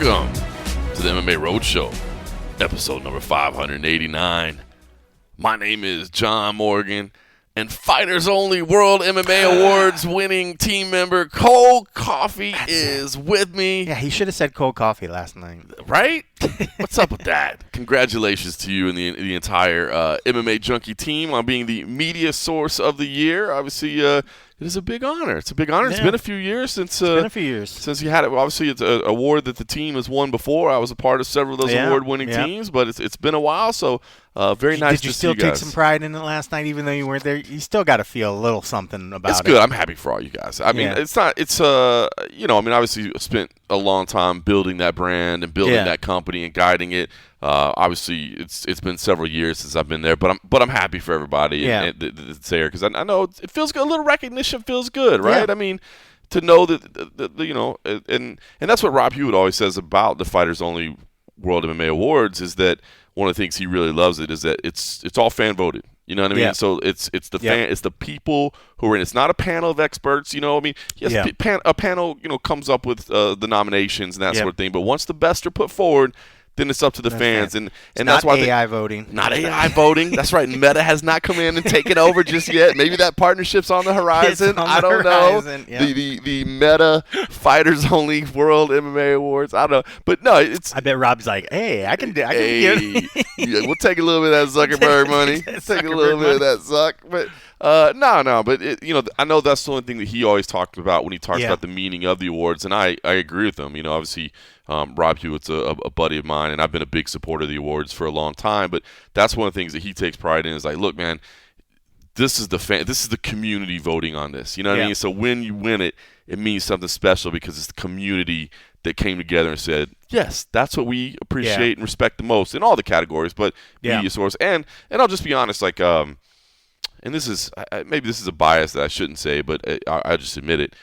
Welcome to the MMA Roadshow, episode number 589. My name is John Morgan, and Fighters Only World MMA Awards winning team member Cole Coffey is with me. Yeah, he should have said cold coffee last night. Right? What's up with that? Congratulations to you and the entire MMA Junkie team on being the media source of the year. Obviously, it is a big honor. It's a big honor. Yeah. It's been a few years since you had it. Obviously, it's an award that the team has won before. I was a part of several of those award-winning teams, but it's been a while, so very nice to see you guys. Did you still take some pride in it last night, even though you weren't there? You still got to feel a little something about it. It's good. I'm happy for all you guys. I mean, it's not. It's obviously spent a long time building that brand and building that company and guiding it. Obviously, it's been several years since I've been there, but I'm happy for everybody that's there because I know it feels good. A little recognition feels good, right? Yeah. I mean, to know that and that's what Rob Hewitt always says about the Fighters Only World MMA Awards is that one of the things he really loves it is that it's all fan voted. You know what I mean? Yeah. So it's the fan, it's the people who are in. It's not a panel of experts. You know, I mean, yes, a panel comes up with the nominations and that sort of thing. But once the best are put forward, then it's up to the fans, and that's why AI voting. Not AI voting. That's right. Meta has not come in and taken over just yet. Maybe that partnership's on the horizon. I don't know. Yeah. The Meta Fighters Only World MMA Awards. I don't know, but no, it's. I bet Rob's like, hey, I can do. We'll take a little bit of that Zuckerberg money. Take a little bit of that Zuck, but. But I know that's the only thing that he always talked about when he talks about the meaning of the awards, and I agree with him. Obviously, Rob Hewitt's a buddy of mine, and I've been a big supporter of the awards for a long time. But that's one of the things that he takes pride in is like, look, man, this is the community voting on this. You know what I mean? So when you win it, it means something special because it's the community that came together and said, yes, that's what we appreciate and respect the most in all the categories, but media source. And I'll just be honest, like. And this is maybe this is a bias that I shouldn't say, but I just admit it.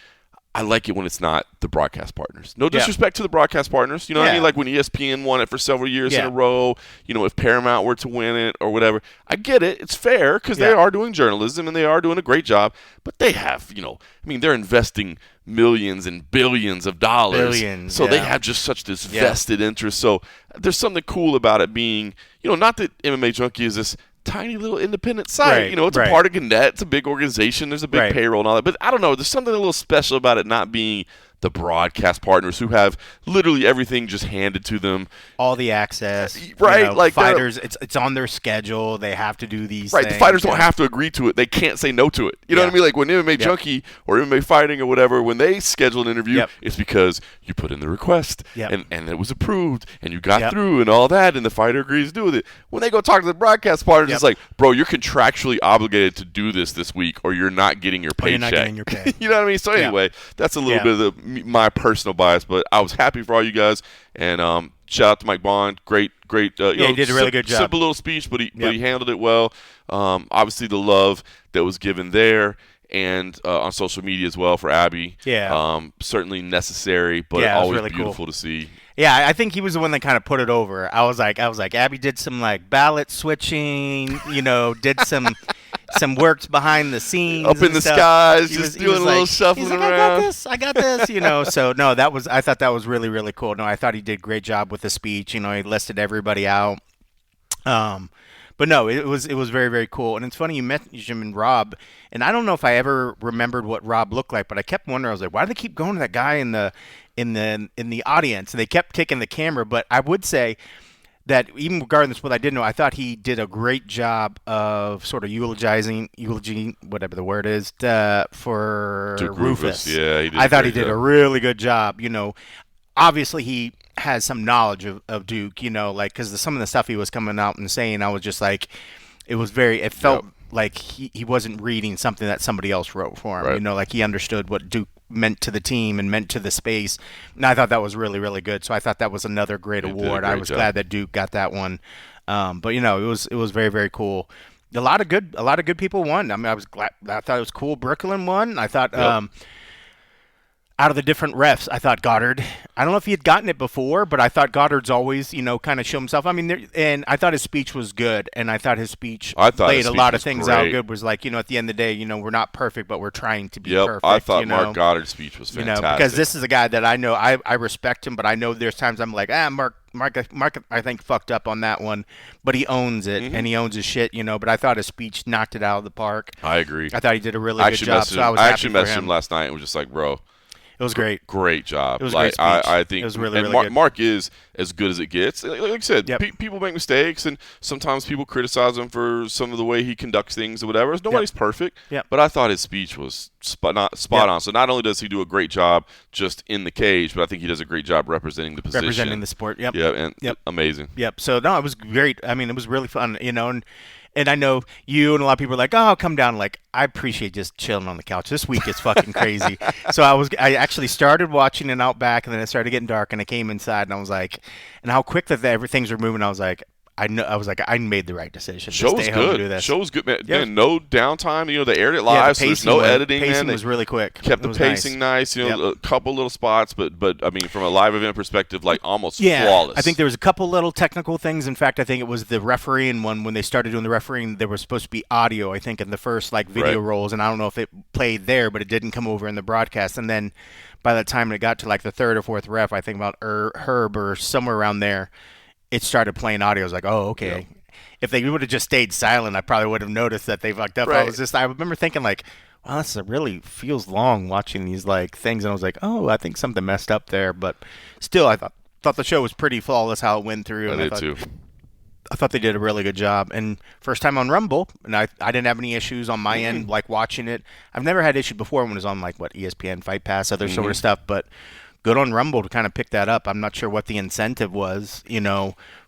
I like it when it's not the broadcast partners. No disrespect to the broadcast partners. You know what I mean? Like when ESPN won it for several years in a row, if Paramount were to win it or whatever. I get it. It's fair because they are doing journalism and they are doing a great job. But they have, they're investing millions and billions of dollars. So they have just such this vested interest. So there's something cool about it being, not that MMA Junkie is this tiny little independent site. It's a part of Gannett. It's a big organization. There's a big payroll and all that. But I don't know. There's something a little special about it not being the broadcast partners who have literally everything just handed to them. All the access. Right. Like fighters, it's on their schedule. They have to do these things. The fighters don't have to agree to it. They can't say no to it. You know what I mean? Like when MMA Junkie or MMA Fighting or whatever, when they schedule an interview, it's because you put in the request and it was approved and you got through and all that and the fighter agrees to do with it. When they go talk to the broadcast partners, it's like, bro, you're contractually obligated to do this week or you're not getting your paycheck. You're not getting your pay. You know what I mean? So anyway, that's a little bit of my personal bias, but I was happy for all you guys, and shout out to Mike Bond. Great. He did a really good job. Simple little speech, but he handled it well. Obviously, the love that was given there and on social media as well for Abby. Certainly necessary, but always really beautiful to see. Yeah, I think he was the one that kind of put it over. I was like, Abby did some like ballot switching, did some works behind the scenes, up in the skies, just doing a little shuffling around. I got this, So no, I thought that was really, really cool. No, I thought he did a great job with the speech. He listed everybody out. But no, it was very, very cool. And it's funny you mentioned Rob, and I don't know if I ever remembered what Rob looked like, but I kept wondering. I was like, why do they keep going to that guy in the audience? And they kept kicking the camera. But I would say that even regardless of what I did know, I thought he did a great job of sort of eulogy, whatever the word is, for Rufus. Yeah, I thought he did a really good job. Obviously he has some knowledge of Duke, because some of the stuff he was coming out and saying, I was just like, it felt like he wasn't reading something that somebody else wrote for him. Like he understood what Duke meant to the team and meant to the space. And I thought that was really, really good. So I thought that was another great award. I was glad that Duke got that one. But it was very, very cool. A lot of good people won. I mean, I was glad. I thought it was cool. Brooklyn won. I thought out of the different refs, I thought Goddard. I don't know if he had gotten it before, but I thought Goddard's always, kind of show himself. I mean, and I thought his speech was good, and I thought his speech laid a lot of things out good. Was like, at the end of the day, we're not perfect, but we're trying to be perfect. I thought Mark Goddard's speech was fantastic. Because this is a guy that I know, I respect him, but I know there's times I'm like, Mark, I think fucked up on that one, but he owns it, and he owns his shit, But I thought his speech knocked it out of the park. I agree. I thought he did a really good job. I actually messaged him last night and was just like, bro. It was great. Great job. It was a great speech. I think it was really good. Mark is as good as it gets. Like I said, people make mistakes, and sometimes people criticize him for some of the way he conducts things or whatever. Nobody's perfect, but I thought his speech was spot on. So not only does he do a great job just in the cage, but I think he does a great job representing the position. Representing the sport, amazing. Yep. So, no, it was great. I mean, it was really fun, And I know you and a lot of people are like, oh, come down. Like, I appreciate just chilling on the couch. This week is fucking crazy. So I actually started watching it out back, and then it started getting dark, and I came inside, and I was like, and how quick that everything's were moving. I was like, I made the right decision. Show was good. Show was good, man. Yeah. No downtime. They aired it live, so there's no editing. Pacing was really quick. Kept the pacing nice. A couple little spots, but I mean, from a live event perspective, like almost flawless. I think there was a couple little technical things. In fact, I think it was the refereeing one when they started doing the refereeing. There was supposed to be audio, I think, in the first video rolls, and I don't know if it played there, but it didn't come over in the broadcast. And then by the time it got to like the third or fourth ref, I think about Herb or somewhere around there, it started playing audio. I was like, oh, okay. Yep. If they would have just stayed silent, I probably would have noticed that they fucked up. Right. I remember thinking like, wow, this really feels long watching these like things. And I was like, oh, I think something messed up there. But still, I thought the show was pretty flawless how it went through. I did too. I thought they did a really good job. And first time on Rumble, and I didn't have any issues on my end, like watching it. I've never had issues before when it was on like ESPN, Fight Pass, other sort of stuff. But good on Rumble to kind of pick that up. I'm not sure what the incentive was,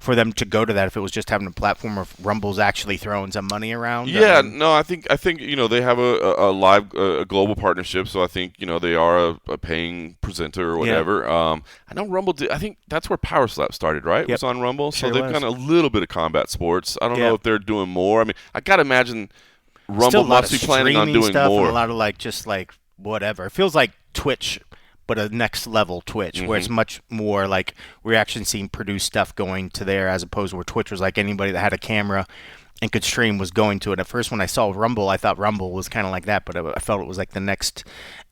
for them to go to that. If it was just having a platform, or if Rumble's actually throwing some money around. Yeah, I think they have a live global partnership, so I think they are a paying presenter or whatever. Yeah. I know Rumble did. I think that's where Power Slap started, right? It was on Rumble, so they've got a little bit of combat sports. I don't know if they're doing more. I mean, I gotta imagine Rumble must be planning on doing stuff more. And a lot of just whatever. It feels like Twitch, but a next level Twitch, where it's much more like we're actually seeing produced stuff going to there, as opposed to where Twitch was like anybody that had a camera and could stream was going to it. At first, when I saw Rumble, I thought Rumble was kind of like that, but I felt it was like the next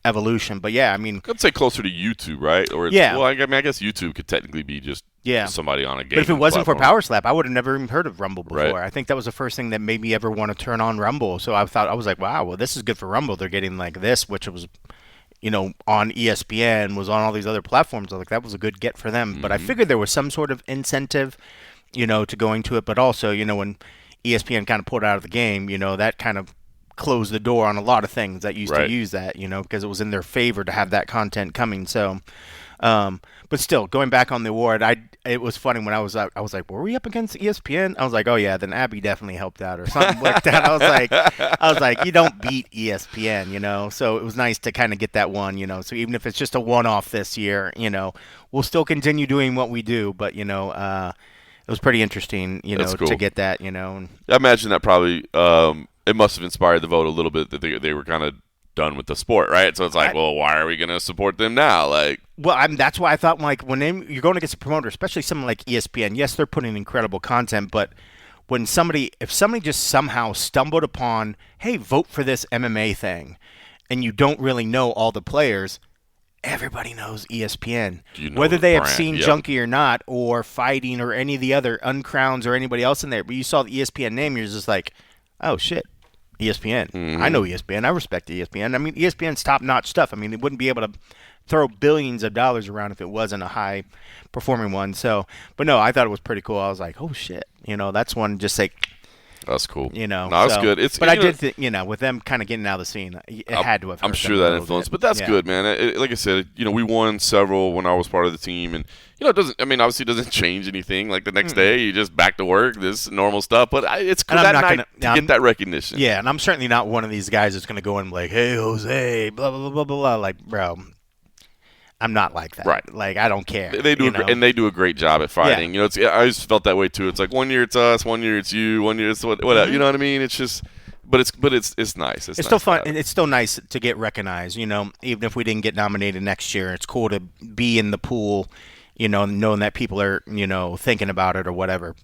evolution. But yeah, I mean, I'd say closer to YouTube, right? Or well, I guess YouTube could technically be just somebody on a game. But if it wasn't for Power Slap, I would have never even heard of Rumble before. Right. I think that was the first thing that made me ever want to turn on Rumble. So I was like, wow, well, this is good for Rumble. They're getting like this, which was, on ESPN, was on all these other platforms. I was like, that was a good get for them. But I figured there was some sort of incentive, to going to it. But also, when ESPN kind of pulled out of the game, that kind of closed the door on a lot of things that used to use that, because it was in their favor to have that content coming. So, but still, going back on the award, it was funny when I was like, were we up against ESPN? I was like, oh yeah, then Abby definitely helped out or something like that. I was like, you don't beat ESPN, So it was nice to kind of get that one, So even if it's just a one-off this year, we'll still continue doing what we do, but it was pretty interesting, cool. to get that, I imagine that probably it must have inspired the vote a little bit, that they were kind of done with the sport, right? So it's like, well, why are we going to support them now? That's why I thought, like, you're going against a promoter, especially someone like ESPN, yes, they're putting incredible content, but if somebody just somehow stumbled upon, hey, vote for this MMA thing, and you don't really know all the players, everybody knows ESPN. Whether they have seen Junkie or not, or Fighting, or any of the other Uncrowns or anybody else in there, but you saw the ESPN name, you're just like, oh, shit. ESPN. I know ESPN. I respect ESPN. I mean, ESPN's top-notch stuff. I mean, they wouldn't be able to throw billions of dollars around if it wasn't a high-performing one. So, but no, I thought it was pretty cool. I was like, oh, shit. That's one just like, that's cool. No, that's good. But I did think, with them kind of getting out of the scene, it had to have hurt. I'm sure that influenced, but that's good, man. Like I said, we won several when I was part of the team, and it doesn't. I mean, obviously, it doesn't change anything. Like the next day, you just back to work, this normal stuff. But it's cool that night to get that recognition. Yeah, and I'm certainly not one of these guys that's going to go in like, hey, Jose, blah blah blah blah blah. Like, bro, I'm not like that. Right. Like, I don't care. They do, and they do a great job at fighting. I always felt that way too. It's like 1 year it's us, 1 year it's you, 1 year it's whatever. You know what I mean? It's just but it's nice. It's nice still fun. It's still nice to get recognized. Even if we didn't get nominated next year, it's cool to be in the pool. Knowing that people are thinking about it or whatever.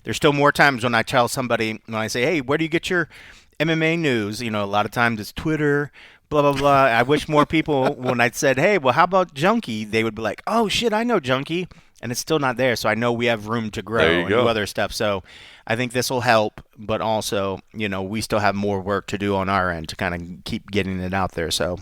There's still more times when I tell somebody, when I say, hey, where do you get your MMA news? A lot of times it's Twitter, blah, blah, blah. I wish more people, when I said, hey, well, how about Junkie? They would be like, oh, shit, I know Junkie. And it's still not there. So I know we have room to grow and do other stuff. So I think this will help. But also, we still have more work to do on our end to kind of keep getting it out there. So,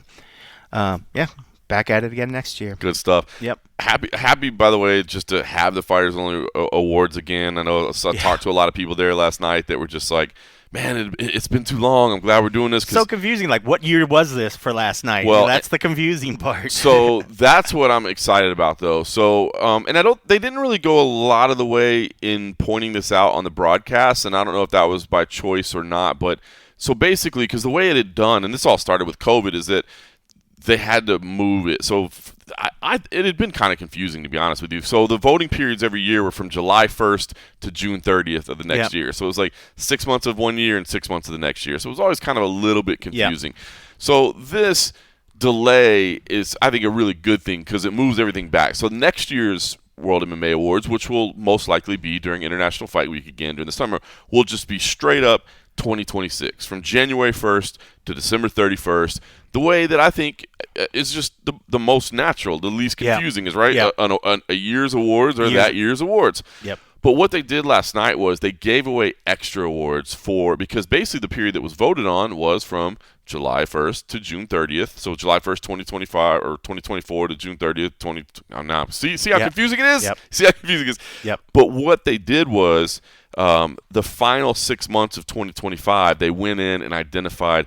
back at it again next year. Good stuff. Yep. Happy, by the way, just to have the Fighters Only Awards again. I know I talked to a lot of people there last night that were just like, man, it's been too long. I'm glad we're doing this. So confusing. Like, what year was this for last night? Well, that's the confusing part. So that's what I'm excited about, though. So, they didn't really go a lot of the way in pointing this out on the broadcast, and I don't know if that was by choice or not. But so basically, because the way it had done, and this all started with COVID, is that they had to move it. So it had been kind of confusing, to be honest with you. So the voting periods every year were from July 1st to June 30th of the next year. So it was like 6 months of one year and 6 months of the next year. So it was always kind of a little bit confusing. So this delay is, I think, a really good thing because it moves everything back. So next year's World MMA Awards, which will most likely be during International Fight Week again during the summer, will just be straight up 2026 from January 1st to December 31st. The way that I think is just the most natural, the least confusing is right. A year's awards or that year's awards. Yep. But what they did last night was they gave away extra awards because basically the period that was voted on was from July 1st to June 30th. So July 1st, 2025 or 2024 to June 30th, See how confusing it is? Yep. See how confusing it is? Yep. But what they did was the final 6 months of 2025, they went in and identified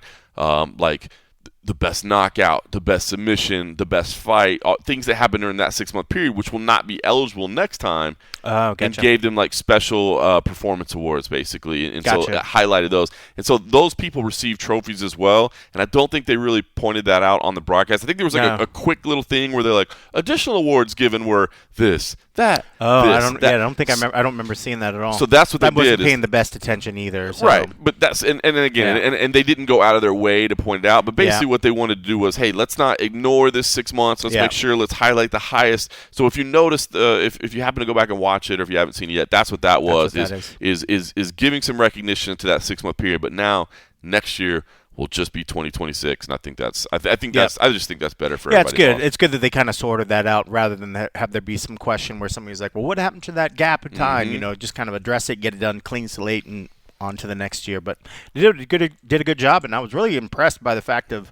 the best knockout, the best submission, the best fight, things that happened during that 6 month period, which will not be eligible next time. Gotcha. And gave them special performance awards, basically. And so it highlighted those. And so those people received trophies as well. And I don't think they really pointed that out on the broadcast. I think there was a quick little thing where they're like, additional awards given were this, that. Oh, this, I don't. that. Yeah, I don't remember seeing that at all. So that's what they did. I wasn't paying the best attention either. So. Right, but that's and again, and they didn't go out of their way to point it out. But basically, what they wanted to do was, hey, let's not ignore this 6 months. Let's make sure. Let's highlight the highest. So if you notice, if you happen to go back and watch it, or if you haven't seen it yet, that's what that was. Is giving some recognition to that 6 month period. But now next year will just be 2026, and I think that's. I just think that's better for everybody. It's good. Involved. It's good that they kind of sorted that out rather than have there be some question where somebody's like, well, what happened to that gap of time? Mm-hmm. Just kind of address it, get it done, clean slate, and on to the next year. But they did a good job, and I was really impressed by the fact of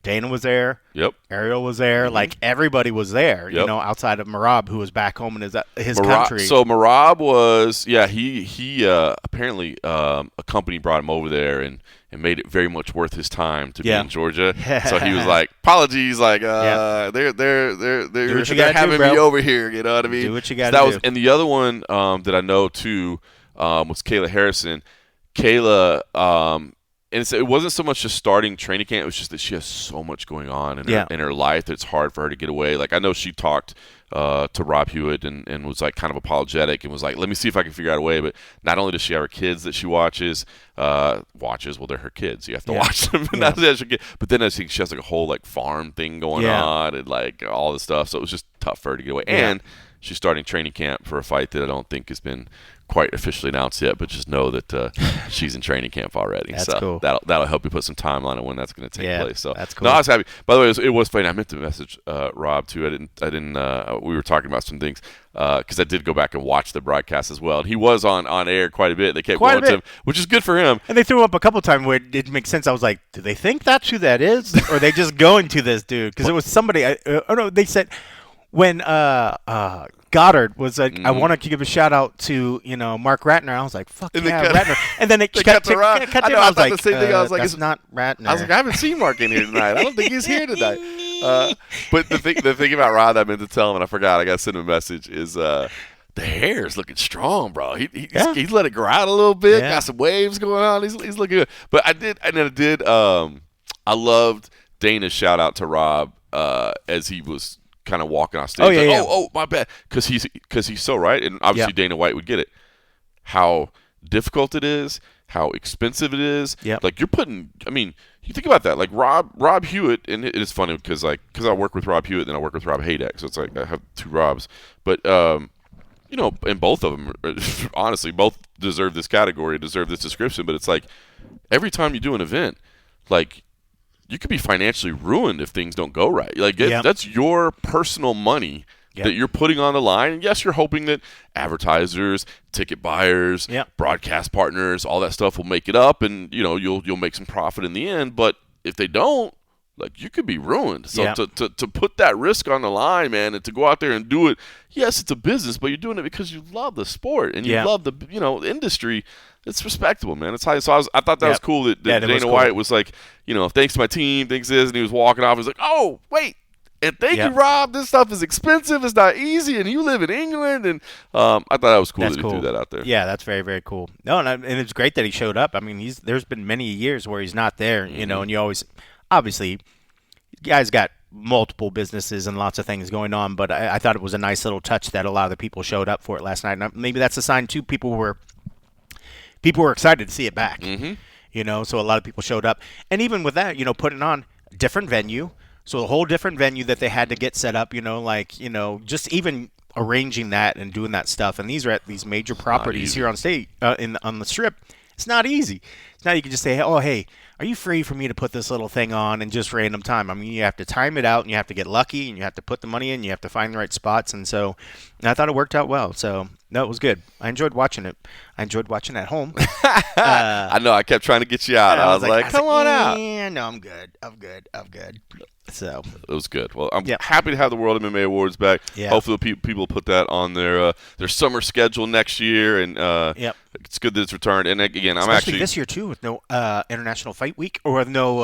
Dana was there. Yep. Ariel was there. Mm-hmm. Like, everybody was there, outside of Marab, who was back home in his country. So Marab was, he apparently a company brought him over there and made it very much worth his time to be in Georgia. So he was like, apologies, like they're having me over here. You know what I mean? Do what you got to do. And the other one that I know too was Kayla Harrison. Kayla. And it wasn't so much just starting training camp. It was just that she has so much going on in her life that it's hard for her to get away. Like, I know she talked to Rob Hewitt and was like kind of apologetic and was like, let me see if I can figure out a way. But not only does she have her kids that she watches, well, they're her kids. You have to watch them. But then I think she has like a whole like farm thing going on and like all this stuff. So it was just tough for her to get away. Yeah. And she's starting training camp for a fight that I don't think has been quite officially announced yet, but just know that she's in training camp already. That's so cool. That'll help you put some timeline on when that's going to take place. So that's cool. No, I was happy. By the way, it was funny. I meant to message Rob too. I didn't. We were talking about some things because I did go back and watch the broadcast as well. And he was on air quite a bit. They kept going to him, which is good for him. And they threw him up a couple times where it didn't make sense. I was like, do they think that's who that is, or are they just going to this dude? Because it was somebody. No, they said when Goddard was like, I want to give a shout out to Mark Ratner. I was like, fuck Ratner. And then it cut to I was thought like, the same thing. I was like, it's not Ratner. I was like, I haven't seen Mark in here tonight. I don't think he's here tonight. But the thing about Rod that I meant to tell him, and I forgot, I got to send him a message, is the hair is looking strong, bro. He's let it grow out a little bit. Got some waves going on. He's looking good. But I loved Dana's shout out to Rob as he was kind of walking off stage. Oh, my bad. Because he's so right, and obviously Dana White would get it. How difficult it is, how expensive it is. Yep. Like you're putting, I mean, you think about that. Like Rob Hewitt, and it is funny because I work with Rob Hewitt, and I work with Rob Haydek, so it's like I have two Robs. But and both of them, honestly, both deserve this category, deserve this description. But it's like every time you do an event, like you could be financially ruined if things don't go right. Like that's your personal money that you're putting on the line. And yes, you're hoping that advertisers, ticket buyers, broadcast partners, all that stuff will make it up, and you'll make some profit in the end. But if they don't, like you could be ruined. So to put that risk on the line, man, and to go out there and do it, yes, it's a business, but you're doing it because you love the sport and you love the industry. It's respectable, man. It's high. So I thought that was cool that Dana White was like, thanks to my team, thanks this, and he was walking off. He was like, oh wait. And thank you, Rob. This stuff is expensive. It's not easy, and you live in England. And I thought that was cool that he threw that out there. Yeah, that's very, very cool. No, and it's great that he showed up. I mean, there's been many years where he's not there, and you always, obviously, the guy's got multiple businesses and lots of things going on. But I thought it was a nice little touch that a lot of the people showed up for it last night. And maybe that's a sign too. People were excited to see it back. So a lot of people showed up, and even with that, putting on a different venue. So a whole different venue that they had to get set up, just even arranging that and doing that stuff. And these are at these major properties here on state on the Strip. It's not easy. It's not you can just say, oh, hey, are you free for me to put this little thing on and just random time? I mean, you have to time it out, and you have to get lucky, and you have to put the money in. You have to find the right spots. And I thought it worked out well. So, no, it was good. I enjoyed watching it. I enjoyed watching at home. I know. I kept trying to get you out. I was like, come on out. Yeah, no, I'm good. So it was good. Well, I'm happy to have the World MMA Awards back. Yeah. Hopefully, people put that on their summer schedule next year, and it's good that it's returned. And again, especially this year too, with no International Fight Week or with no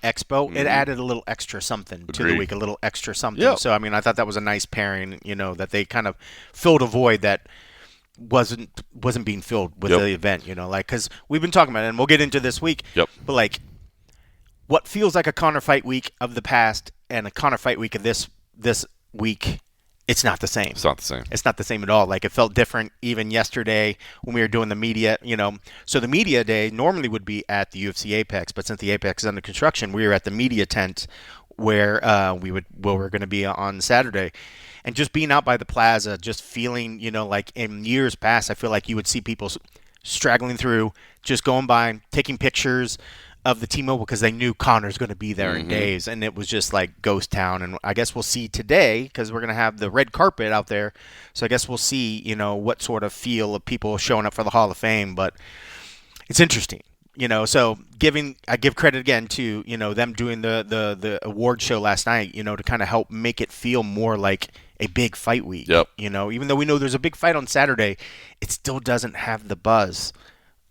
expo. It added a little extra something to the week, a little extra something. Yep. So I mean, I thought that was a nice pairing. That they kind of filled a void that wasn't being filled with the event. Because we've been talking about it, and we'll get into this week. Yep. But what feels like a Conor Fight Week of the past and a Conor Fight Week of this week, it's not the same. It's not the same. It's not the same at all. It felt different even yesterday when we were doing the media, So the media day normally would be at the UFC Apex, but since the Apex is under construction, we were at the media tent where we're going to be on Saturday. And just being out by the plaza, just feeling, like in years past, I feel like you would see people straggling through, just going by, taking pictures of the T-Mobile because they knew Conor's going to be there in days, and it was just like ghost town. And I guess we'll see today because we're going to have the red carpet out there. So I guess we'll see, what sort of feel of people showing up for the Hall of Fame. But it's interesting, So I give credit again to them doing the award show last night, to kind of help make it feel more like a big fight week. Yep. Even though we know there's a big fight on Saturday, it still doesn't have the buzz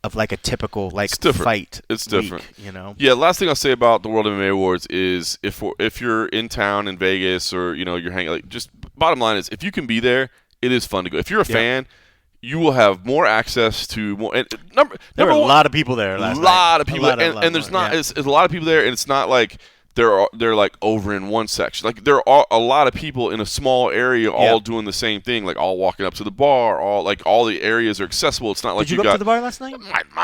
of a typical fight. It's different. Week, Yeah, last thing I'll say about the World MMA Awards is if you're in town in Vegas or you're hanging, just bottom line is if you can be there, it is fun to go. If you're a fan, you will have more access to more. And there were a lot of people there last night. A lot of people, and there's not it's a lot of people there, and it's not like they're like over in one section. Like there are a lot of people in a small area all doing the same thing, like all walking up to the bar, all the areas are accessible. It's not like Did you go up to the bar last night?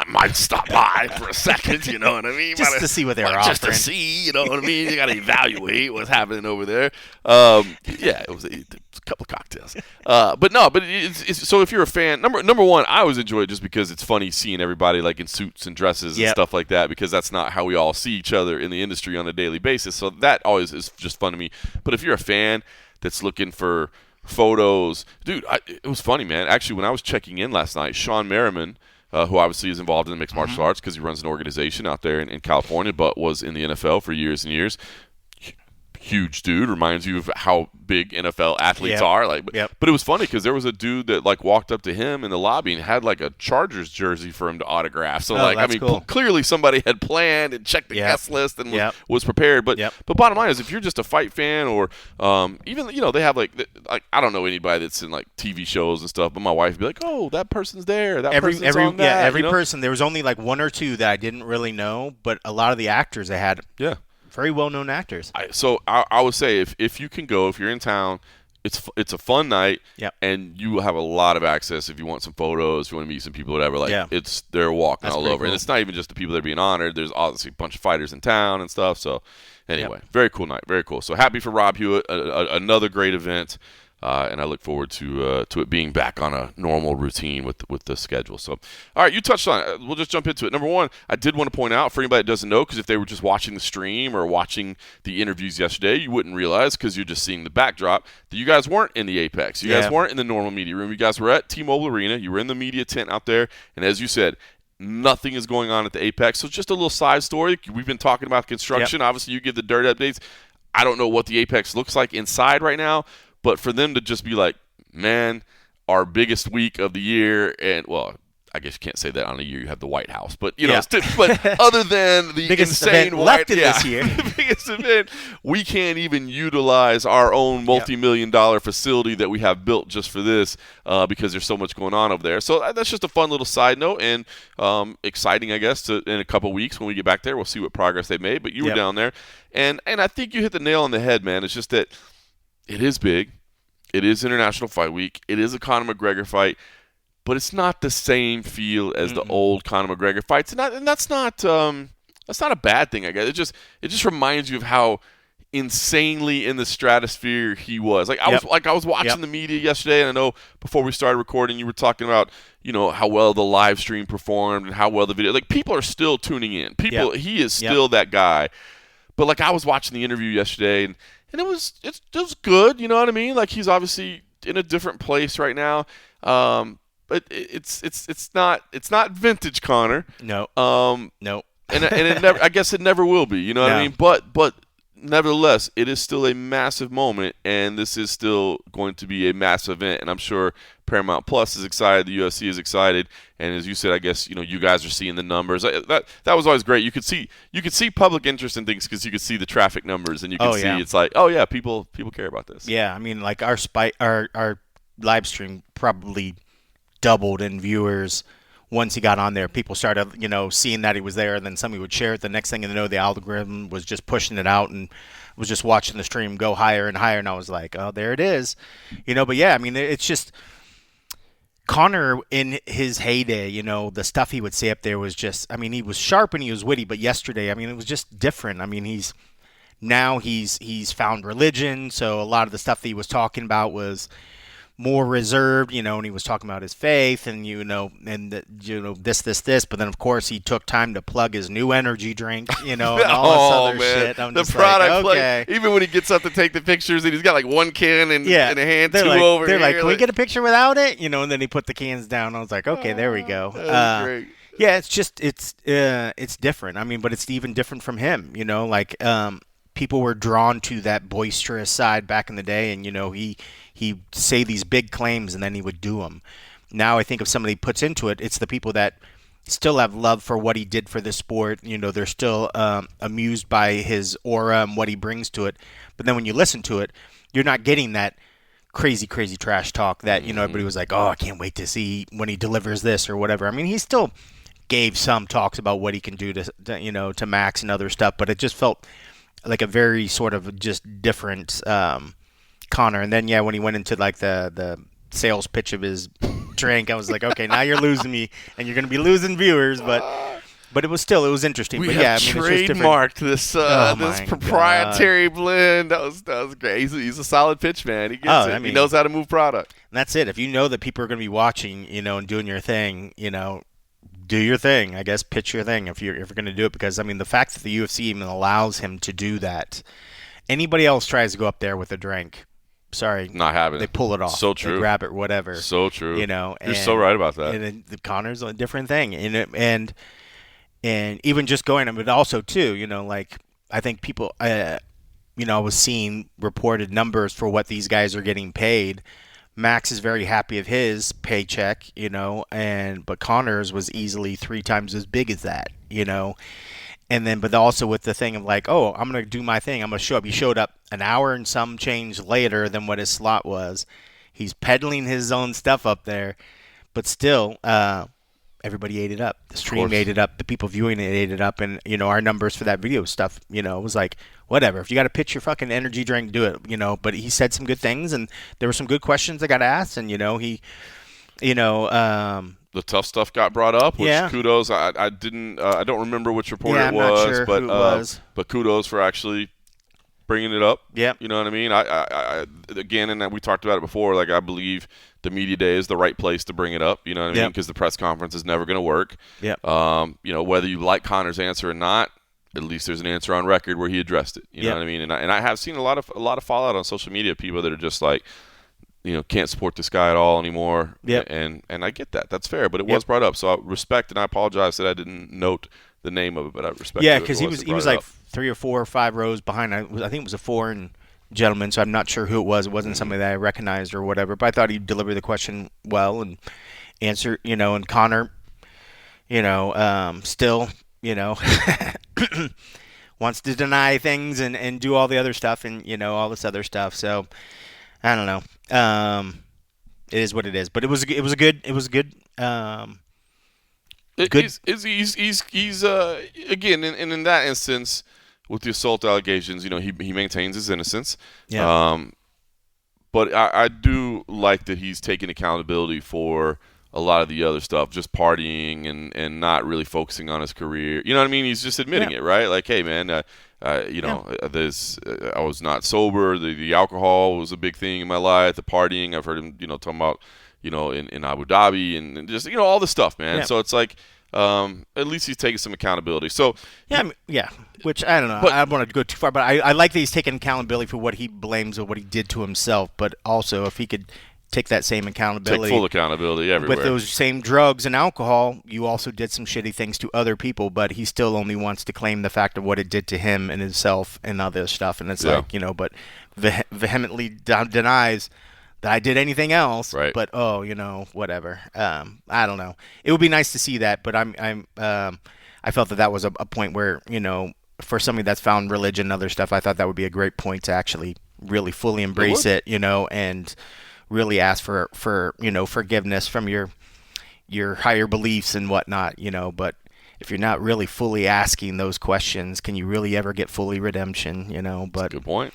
Might stop by for a second, you know what I mean? Just to see what they were offering. Just to see, you know what I mean? You got to evaluate what's happening over there. It was a couple of cocktails. But it's so if you're a fan, number one, I always enjoy it just because it's funny seeing everybody like in suits and dresses and stuff like that, because that's not how we all see each other in the industry on a daily basis. So that always is just fun to me. But if you're a fan that's looking for photos, dude, it was funny, man. Actually, when I was checking in last night, Sean Merriman, who obviously is involved in the mixed martial arts because he runs an organization out there in California, but was in the NFL for years and years. Huge dude, reminds you of how big NFL athletes are. But it was funny because there was a dude that walked up to him in the lobby and had a Chargers jersey for him to autograph. So cool. Clearly somebody had planned and checked the guest list and was prepared. But bottom line is, if you're just a fight fan or even they have I don't know anybody that's in TV shows and stuff, but my wife would be like, oh, that person's there. That person's on that. Every person. There was only one or two that I didn't really know, but a lot of the actors they had. Yeah. Very well-known actors. I would say if you can go, if you're in town, it's a fun night, Yep. and you have a lot of access if you want some photos, if you want to meet some people, whatever. Like they're walking That's all pretty over, cool. and it's not even just the people that are being honored. There's obviously a bunch of fighters in town and stuff. So anyway, very cool night, very cool. So happy for Rob Hewitt, another great event. And I look forward to it being back on a normal routine with the schedule. So, all right, you touched on it. We'll just jump into it. Number one, I did want to point out for anybody that doesn't know, because if they were just watching the stream or watching the interviews yesterday, you wouldn't realize, because you're just seeing the backdrop, that you guys weren't in the Apex. You guys weren't in the normal media room. You guys were at T-Mobile Arena. You were in the media tent out there. And as you said, nothing is going on at the Apex. So just a little side story. We've been talking about construction. Obviously, you give the dirt updates. I don't know what the Apex looks like inside right now. But for them to just be like, man, our biggest week of the year, and well, I guess you can't say that on a year you have the White House, but know, but other than the biggest insane event left in this year, the biggest event, we can't even utilize our own multi-million-dollar facility that we have built just for this because there's so much going on over there. So that's just a fun little side note, and exciting, I guess. In a couple weeks when we get back there, we'll see what progress they've made. But you were down there, and I think you hit the nail on the head, man. It's just that. It is big. It is International Fight Week. It is a Conor McGregor fight, but it's not the same feel as the old Conor McGregor fights, and that's not a bad thing. I guess it just reminds you of how insanely in the stratosphere he was. Like I was watching the media yesterday, and I know before we started recording, you were talking about how well the live stream performed and how well the video. Like people are still tuning in. He is still that guy. But like I was watching the interview yesterday, and it was good, you know what I mean? Like he's obviously in a different place right now, but it's not vintage Conor. No. No. and it never. I guess it never will be. You know what I mean? But nevertheless, it is still a massive moment, and this is still going to be a massive event. And I'm sure Paramount Plus is excited, the UFC is excited, and as you said, I guess you guys are seeing the numbers. That was always great. You could see public interest in things because you could see the traffic numbers, and you could see it's like, oh yeah, people care about this. Yeah, I mean, like our live stream probably doubled in viewers once he got on there. People started, seeing that he was there, and then somebody would share it. The next thing you know, the algorithm was just pushing it out and was just watching the stream go higher and higher. And I was like, oh, there it is. But yeah, I mean, it's just Conor in his heyday, the stuff he would say up there was just, I mean, he was sharp and he was witty, but yesterday, I mean, it was just different. I mean, he's found religion. So a lot of the stuff that he was talking about was more reserved, and he was talking about his faith and, this, but then of course he took time to plug his new energy drink, and all this other shit. I'm the just product, like, okay. Even when he gets up to take the pictures and he's got like one can in a hand, two over here. They're like, can we get a picture without it? And then he put the cans down. I was like, okay, there we go. Great. Yeah, it's just, it's different. I mean, but it's even different from him, people were drawn to that boisterous side back in the day, and he'd say these big claims and then he would do them. Now I think if somebody puts into it, it's the people that still have love for what he did for the sport. They're still amused by his aura and what he brings to it. But then when you listen to it, you're not getting that crazy trash talk that everybody was like, oh, I can't wait to see when he delivers this or whatever. I mean, he still gave some talks about what he can do to Max and other stuff, but it just felt like a very sort of just different Conor. And then when he went into like the sales pitch of his drink, I was like, okay, now you're losing me and you're going to be losing viewers, but it was interesting. We have trademarked this proprietary blend. That was great. He's a solid pitch man. He gets it. I mean, he knows how to move product. And that's it. If you know that people are going to be watching, and doing your thing, do your thing. I guess pitch your thing if you're going to do it, because I mean the fact that the UFC even allows him to do that. Anybody else tries to go up there with a drink, sorry, not having they pull it off. So true. They grab it, whatever. So true. You're so right about that. And the Conor's a different thing, and even just going, but also too, like I think people, I was seeing reported numbers for what these guys are getting paid. Max is very happy of his paycheck, but Conor's was easily 3 times as big as that, and then, but also with the thing of like, oh, I'm going to do my thing. I'm going to show up. He showed up an hour and some change later than what his slot was. He's peddling his own stuff up there, but still, everybody ate it up. The stream ate it up. The people viewing it ate it up. And, our numbers for that video stuff, it was like, whatever. If you got to pitch your fucking energy drink, do it, But he said some good things, and there were some good questions that got asked, and, he, the tough stuff got brought up, which kudos. I don't remember which reporter it was, not sure but who it was. But kudos for actually bringing it up. Yeah. You know what I mean? I again, and we talked about it before, like I believe the media day is the right place to bring it up, you know what I mean? Because the press conference is never going to work. Yeah. Whether you like Conor's answer or not, at least there's an answer on record where he addressed it. You know what I mean? And I have seen a lot of fallout on social media, people that are just like, can't support this guy at all anymore. Yep. And I get that. That's fair, but it was brought up. So I respect, and I apologize that I didn't note the name of it, but I respect. Yeah, because he was like 3 or 4 or 5 rows behind. I think it was a foreign gentleman, so I'm not sure who it was. It wasn't somebody that I recognized or whatever, but I thought he'd deliver the question well and answer, and Conor, still, wants to deny things and do all the other stuff and, all this other stuff. So I don't know. It is what it is, but it was a good. He's again in that instance with the assault allegations, he maintains his innocence. Yeah. But I do like that he's taking accountability for a lot of the other stuff, just partying and not really focusing on his career. You know what I mean? He's just admitting it, right? Like, hey, man, there's I was not sober. The alcohol was a big thing in my life. The partying, I've heard him, talking about, in Abu Dhabi and just, all this stuff, man. Yeah. So it's like, at least he's taking some accountability. So which I don't know. I don't want to go too far, but I like that he's taking accountability for what he blames or what he did to himself. But also, if he could take that same accountability, take full accountability everywhere with those same drugs and alcohol, you also did some shitty things to other people. But he still only wants to claim the fact of what it did to him and himself and other stuff. And it's like, but vehemently denies that I did anything else, right? But whatever. I don't know. It would be nice to see that, but I felt that was a point where for somebody that's found religion and other stuff, I thought that would be a great point to actually really fully embrace it, and really ask for forgiveness from your higher beliefs and whatnot, But if you're not really fully asking those questions, can you really ever get fully redemption? But that's a good point.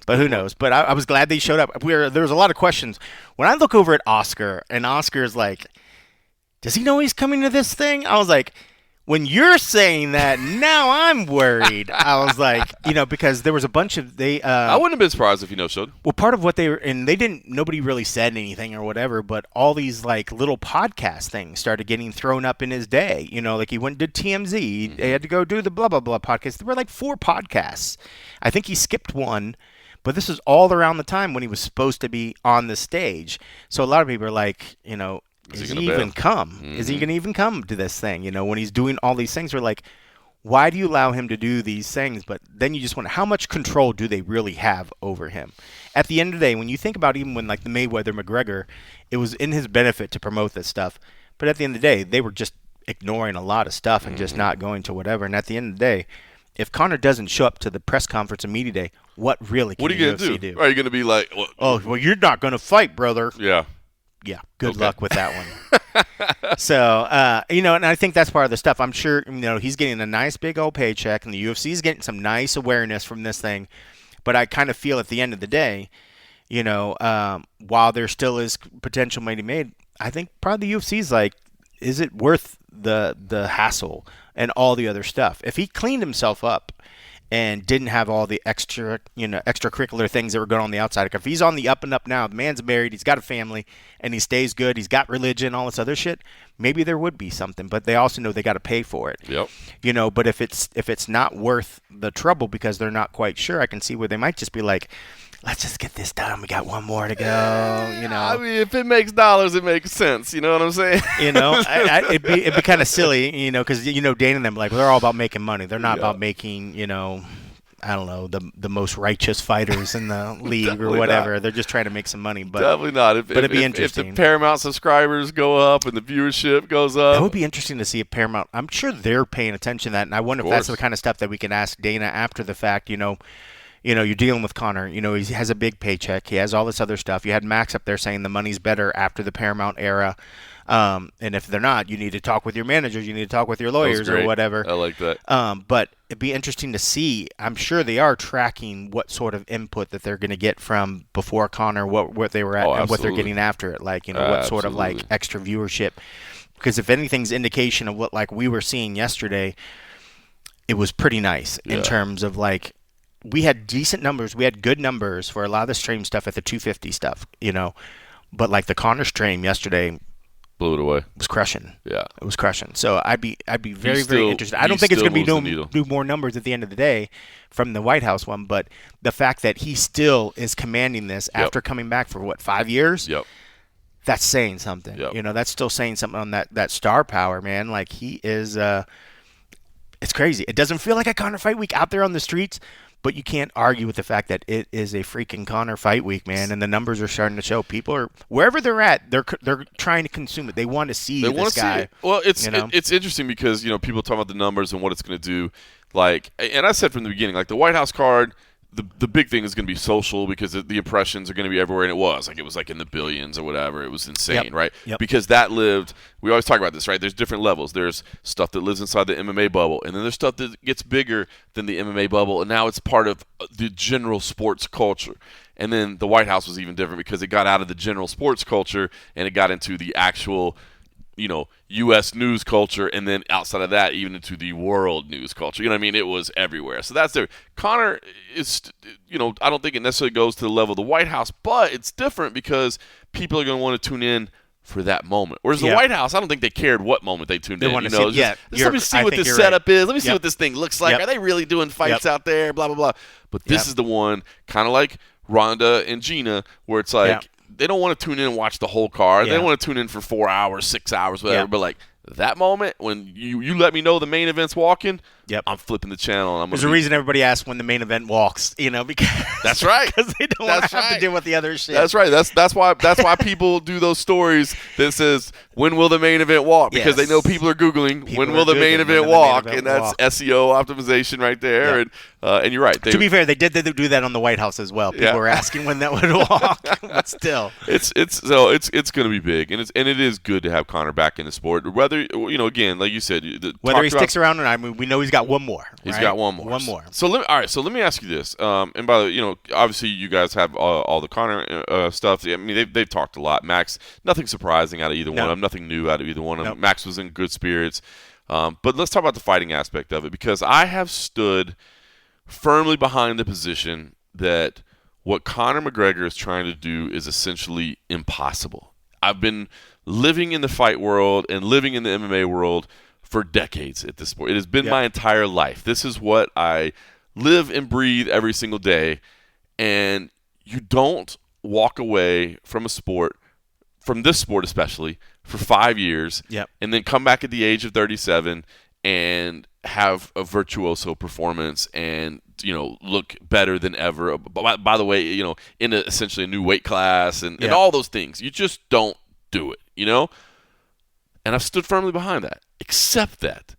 But who knows? But I was glad they showed up. There was a lot of questions. When I look over at Oscar, and Oscar's like, does he know he's coming to this thing? I was like, when you're saying that, now I'm worried. I was like, because there was a bunch of I wouldn't have been surprised if showed. Well, part of what they were, and nobody really said anything or whatever, but all these like little podcast things started getting thrown up in his day. Like he went and did TMZ. They had to go do the blah blah blah podcast. There were like 4 podcasts. I think he skipped one. But this is all around the time when he was supposed to be on the stage. So a lot of people are like, is he even come? Mm-hmm. Is he going to even come to this thing? When he's doing all these things, we're like, why do you allow him to do these things? But then you just wonder, how much control do they really have over him? At the end of the day, when you think about even when like the Mayweather-McGregor, it was in his benefit to promote this stuff. But at the end of the day, they were just ignoring a lot of stuff and just not going to whatever. And at the end of the day, if Conor doesn't show up to the press conference and media day, what really can the UFC do? Are you going to be like, what? Oh, well, you're not going to fight, brother. Yeah. Yeah, good luck with that one. So, and I think that's part of the stuff. I'm sure, he's getting a nice big old paycheck, and the UFC is getting some nice awareness from this thing. But I kind of feel at the end of the day, while there still is potential money made, I think probably the UFC is like, is it worth the hassle and all the other stuff? If he cleaned himself up and didn't have all the extracurricular things that were going on the outside, if he's on the up and up now, the man's married, he's got a family, and he stays good, he's got religion, all this other shit, maybe there would be something. But they also know they got to pay for it. Yep. But if it's not worth the trouble because they're not quite sure, I can see where they might just be like, let's just get this done. We got one more to go. I mean, if it makes dollars, it makes sense. You know what I'm saying? It'd be kind of silly, because Dana and them they're all about making money. They're not about making, I don't know, the most righteous fighters in the league or whatever. Not. They're just trying to make some money. But definitely not. But it'd be interesting. If the Paramount subscribers go up and the viewership goes up. It would be interesting to see if Paramount, I'm sure they're paying attention to that. And I wonder if that's the kind of stuff that we can ask Dana after the fact, you're dealing with Conor. He has a big paycheck. He has all this other stuff. You had Max up there saying the money's better after the Paramount era. And if they're not, you need to talk with your managers, you need to talk with your lawyers or whatever. I like that. But it'd be interesting to see. I'm sure they are tracking what sort of input that they're going to get from before Conor, what they were at, and what they're getting after it. Like, what sort of like extra viewership. Because if anything's indication of what like we were seeing yesterday, it was pretty nice in terms of like we had decent numbers, we had good numbers for a lot of the stream stuff at the 250 stuff, but like the Conor stream yesterday blew it away. Was crushing. Yeah, it was crushing. So I'd be very very interested. I don't think it's going to be no more numbers at the end of the day from the White House one, but the fact that he still is commanding this after coming back for 5 years. Yep. That's saying something. Yep. That's still saying something on that star power, man. Like he is. It's crazy. It doesn't feel like a Conor fight week out there on the streets. But you can't argue with the fact that it is a freaking Conor fight week, man, and the numbers are starting to show. People are wherever they're at, they're trying to consume it. They want to see this guy. See it. Well, it's interesting because people talk about the numbers and what it's going to do. Like, and I said from the beginning, like the White House card, the big thing is going to be social because the impressions are going to be everywhere, and it was like in the billions or whatever. It was insane, right? Yep. Because that lived. We always talk about this, right? There's different levels. There's stuff that lives inside the MMA bubble, and then there's stuff that gets bigger than the MMA bubble, and now it's part of the general sports culture. And then the White House was even different because it got out of the general sports culture and it got into the actual U.S. news culture, and then outside of that, even into the world news culture. You know what I mean? It was everywhere. So that's there. Conor is, I don't think it necessarily goes to the level of the White House, but it's different because people are going to want to tune in for that moment. Whereas the White House, I don't think they cared what moment they tuned in. Want to see, let me see what this setup is. Let me see what this thing looks like. Yep. Are they really doing fights out there? Blah, blah, blah. But this is the one, kind of like Ronda and Gina, where it's like, they don't want to tune in and watch the whole card. They don't want to tune in for 4 hours, 6 hours, whatever. But like that moment when you let me know the main event's walking, I'm flipping the channel. And There's a reason everybody asks when the main event walks, because that's right, because they don't want to have to deal with the other shit. That's right. That's why people do those stories that says when will the main event walk, because they know people are googling when will the main event walk, and that's SEO optimization right there. And you're right. To be fair, they did do that on the White House as well. People were asking when that would walk, but still, it's going to be big, and it is good to have Conor back in the sport. Whether again, like you said, whether he sticks around or not, we know he's got one more. He's got one more. One more. So let me ask you this. And by the way, obviously you guys have all the Conor stuff. I mean, they've talked a lot. Max, nothing surprising out of either one of them. Nothing new out of either one of them. Max was in good spirits. But let's talk about the fighting aspect of it, because I have stood firmly behind the position that what Conor McGregor is trying to do is essentially impossible. I've been living in the fight world and living in the MMA world for decades at this point. It has been my entire life. This is what I live and breathe every single day. And you don't walk away from a sport, from this sport especially, for 5 years and then come back at the age of 37 and have a virtuoso performance and look better than ever. By the way, in essentially a new weight class and all those things. You just don't do it, And I've stood firmly behind that. Except that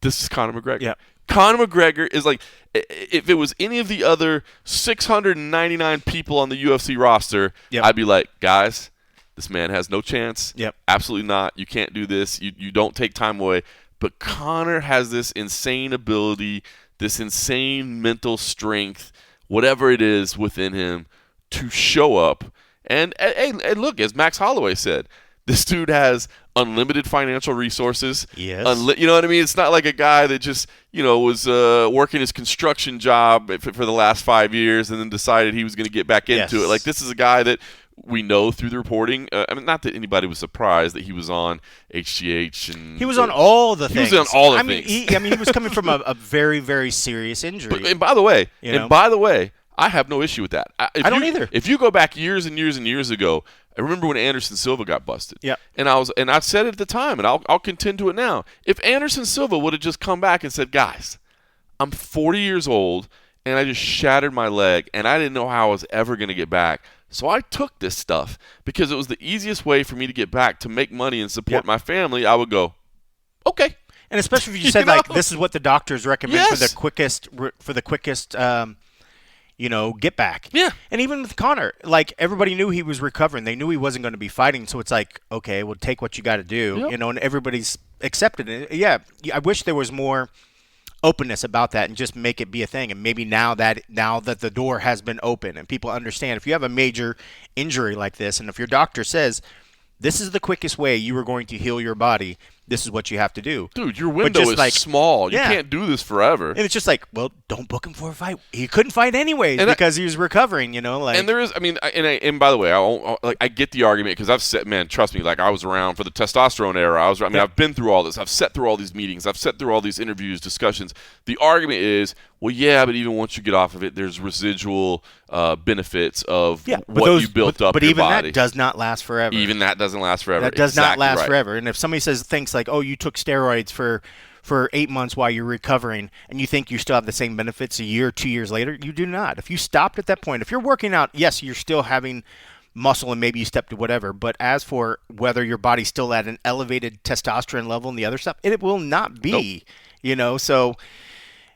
this is Conor McGregor. Yeah. Conor McGregor is like, if it was any of the other 699 people on the UFC roster, I'd be like, guys, this man has no chance. Absolutely not. You can't do this. You don't take time away. But Conor has this insane ability, this insane mental strength, whatever it is within him, to show up. And look, as Max Holloway said, this dude has unlimited financial resources. Yes. You know what I mean? It's not like a guy that just, was working his construction job for the last 5 years and then decided he was going to get back into it. Like, this is a guy that we know through the reporting. Not that anybody was surprised that he was on HGH. And he was on all the things. He was on all the things. He was coming from a very, very serious injury. And by the way, I have no issue with that. I don't either. If you go back years and years and years ago, I remember when Anderson Silva got busted. Yeah. And I said it at the time, and I'll contend to it now. If Anderson Silva would have just come back and said, guys, I'm 40 years old, and I just shattered my leg, and I didn't know how I was ever going to get back. So I took this stuff because it was the easiest way for me to get back to make money and support my family. I would go, okay. And especially if you said, like, this is what the doctors recommend for the quickest get back. Yeah. And even with Conor, like, everybody knew he was recovering. They knew he wasn't going to be fighting. So it's like, okay, well, take what you got to do, Yep. and everybody's accepted it. Yeah. I wish there was more openness about that and just make it be a thing. And maybe now that the door has been open and people understand, if you have a major injury like this, and if your doctor says this is the quickest way you are going to heal your body, this is what you have to do. Dude, your window is small. You can't do this forever. And it's just like, well, don't book him for a fight. He couldn't fight anyways because he was recovering, And there is, and by the way, I get the argument because I've said, man, trust me, like I was around for the testosterone era. I've been through all this. I've sat through all these meetings. I've sat through all these interviews, discussions. The argument is, well, yeah, but even once you get off of it, there's residual benefits of what you built up. But your even body. that does not last forever. Even that doesn't last forever. That does not last forever. And if somebody thinks like, oh, you took steroids for 8 months while you're recovering, and you think you still have the same benefits a year, 2 years later, you do not. If you stopped at that point, if you're working out, yes, you're still having muscle and maybe you stepped to whatever. But as for whether your body's still at an elevated testosterone level and the other stuff, it will not be. Nope. So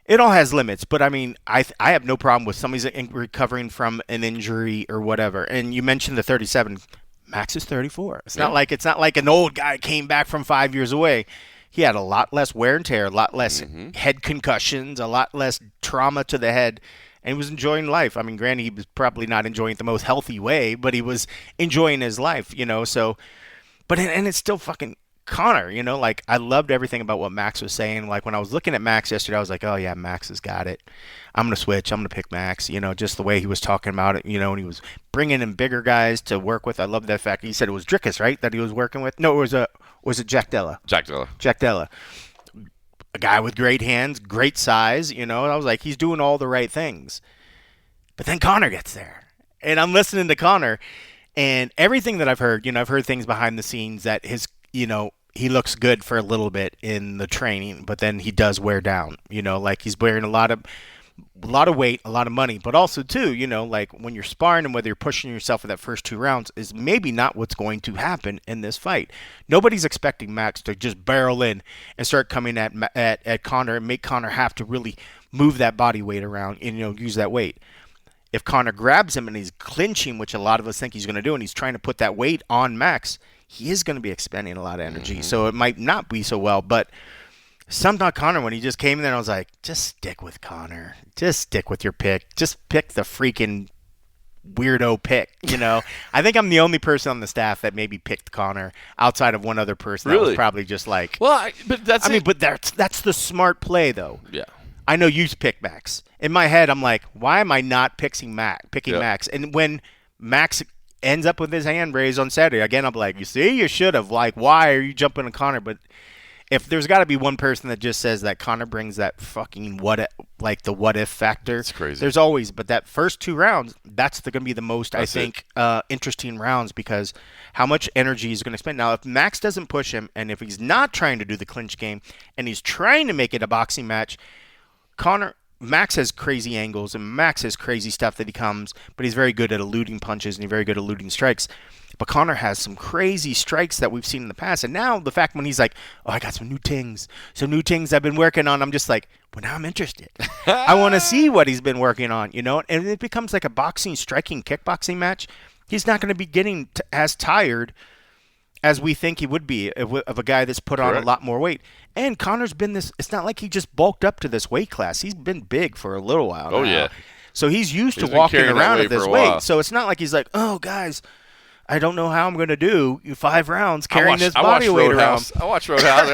it all has limits. But I mean, I have no problem with somebody's recovering from an injury or whatever. And you mentioned the 37. Max is 34. It's not like an old guy came back from 5 years away. He had a lot less wear and tear, a lot less head concussions, a lot less trauma to the head, and he was enjoying life. I mean, granted, he was probably not enjoying it the most healthy way, but he was enjoying his life, So, and it's still fucking Conor, Like, I loved everything about what Max was saying. Like, when I was looking at Max yesterday, I was like, oh yeah, Max has got it. I'm going to switch. I'm going to pick Max, just the way he was talking about it, and he was bringing in bigger guys to work with. I love that fact. He said it was Drickus, right, that he was working with? No, was it Jack Della? Jack Della. Jack Della. A guy with great hands, great size, I was like, he's doing all the right things. But then Conor gets there. And I'm listening to Conor, and everything that I've heard, I've heard things behind the scenes that he looks good for a little bit in the training, but then he does wear down, like he's wearing a lot of weight, a lot of money, but also too, like when you're sparring and whether you're pushing yourself in that first 2 rounds is maybe not what's going to happen in this fight. Nobody's expecting Max to just barrel in and start coming at Conor and make Conor have to really move that body weight around and, use that weight. If Conor grabs him and he's clinching, which a lot of us think he's going to do, and he's trying to put that weight on Max, he is going to be expending a lot of energy. So it might not be so well, but something about Conor, when he just came in there, I was like, just stick with Conor. Just stick with your pick. Just pick the freaking weirdo pick, I think I'm the only person on the staff that maybe picked Conor outside of one other person that was probably just like, well, but that's that's the smart play, though. Yeah. I know you picked Max. In my head, I'm like, why am I not picking Max? And when Max ends up with his hand raised on Saturday, again, I'm like, you see, you should have. Like, why are you jumping on Conor? But if there's got to be one person that just says that Conor brings that fucking what if factor. It's crazy. There's always, but that first 2 rounds, that's going to be the most, I think, interesting rounds because how much energy he's going to spend. Now, if Max doesn't push him and if he's not trying to do the clinch game and he's trying to make it a boxing match, Max has crazy angles and Max has crazy stuff that he comes, but he's very good at eluding punches and he's very good at eluding strikes. But Conor has some crazy strikes that we've seen in the past. And now the fact when he's like, oh, I got some new things I've been working on, I'm just like, well, now I'm interested. I want to see what he's been working on, And it becomes like a boxing, striking, kickboxing match. He's not going to be getting as tired as we think he would be of a guy that's put on a lot more weight. And Conor's been this – it's not like he just bulked up to this weight class. He's been big for a little while now. Oh, yeah. So he's used to walking around at this weight. So it's not like he's like, oh, guys – I don't know how I'm going to do 5 rounds carrying this body weight around. I watch Roadhouse.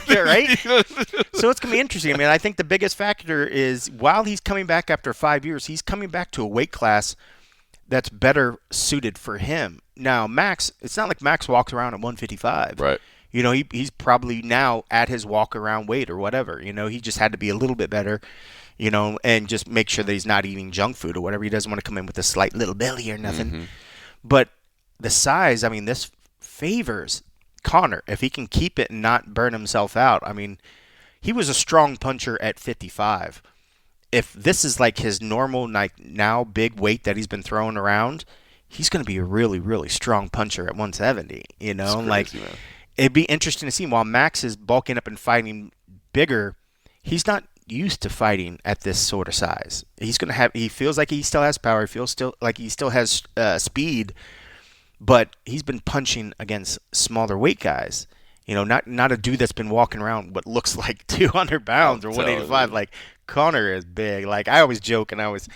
Right? So it's going to be interesting. I mean, I think the biggest factor is while he's coming back after 5 years, he's coming back to a weight class that's better suited for him. Now, Max, it's not like Max walks around at 155. Right. He's probably now at his walk-around weight or whatever. He just had to be a little bit better, and just make sure that he's not eating junk food or whatever. He doesn't want to come in with a slight little belly or nothing. Mm-hmm. But the size, I mean, this favors Conor if he can keep it and not burn himself out. I mean, he was a strong puncher at 55. If this is like his normal now big weight that he's been throwing around, he's going to be a really, really strong puncher at 170. It'd be interesting to see. While Max is bulking up and fighting bigger, he's not used to fighting at this sort of size. He feels like he still has power. He feels still like he still has speed, but he's been punching against smaller weight guys. Not a dude that's been walking around what looks like 200 pounds or 185. Like, Conor is big. Like, I always joke and I always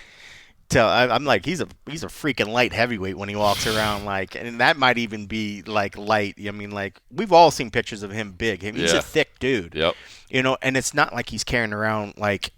I'm like, he's a freaking light heavyweight when he walks around, like, and that might even be like light. I mean, like, we've all seen pictures of him big. He's a thick dude. Yep. And it's not like he's carrying around like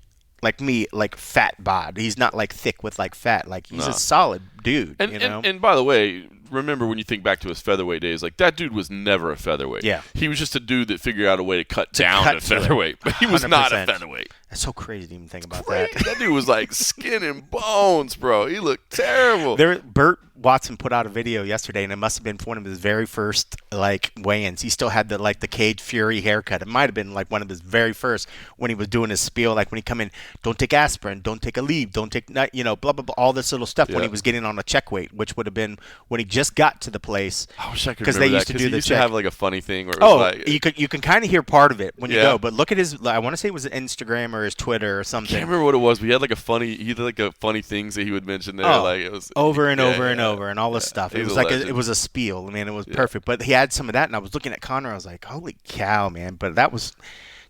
me, like fat bod. He's not like thick with like fat. Like, he's a solid dude. And by the way, remember when you think back to his featherweight days, like, that dude was never a featherweight. Yeah. He was just a dude that figured out a way to cut down to featherweight, but he was not a featherweight. That's so crazy to even think about that. That dude was like skin and bones, bro. He looked terrible. Burt Watson put out a video yesterday, and it must have been one of his very first like weigh-ins. He still had the Cage Fury haircut. It might have been like one of his very first when he was doing his spiel, like when he come in, don't take aspirin, don't take a leave, don't take blah blah blah, all this little stuff when he was getting on a check weight, which would have been when he just got to the place. I wish I could remember that, because he used to have like a funny thing where it was like, you can kind of hear part of it when you go, but look at his. I want to say it was Instagram or his Twitter or something. I can't remember what it was, but he had like a funny things that he would mention there. Like, it was over and over and all this stuff. It was like it was a spiel. I mean, it was perfect. But he had some of that, and I was looking at Conor. I was like, holy cow, man! But that was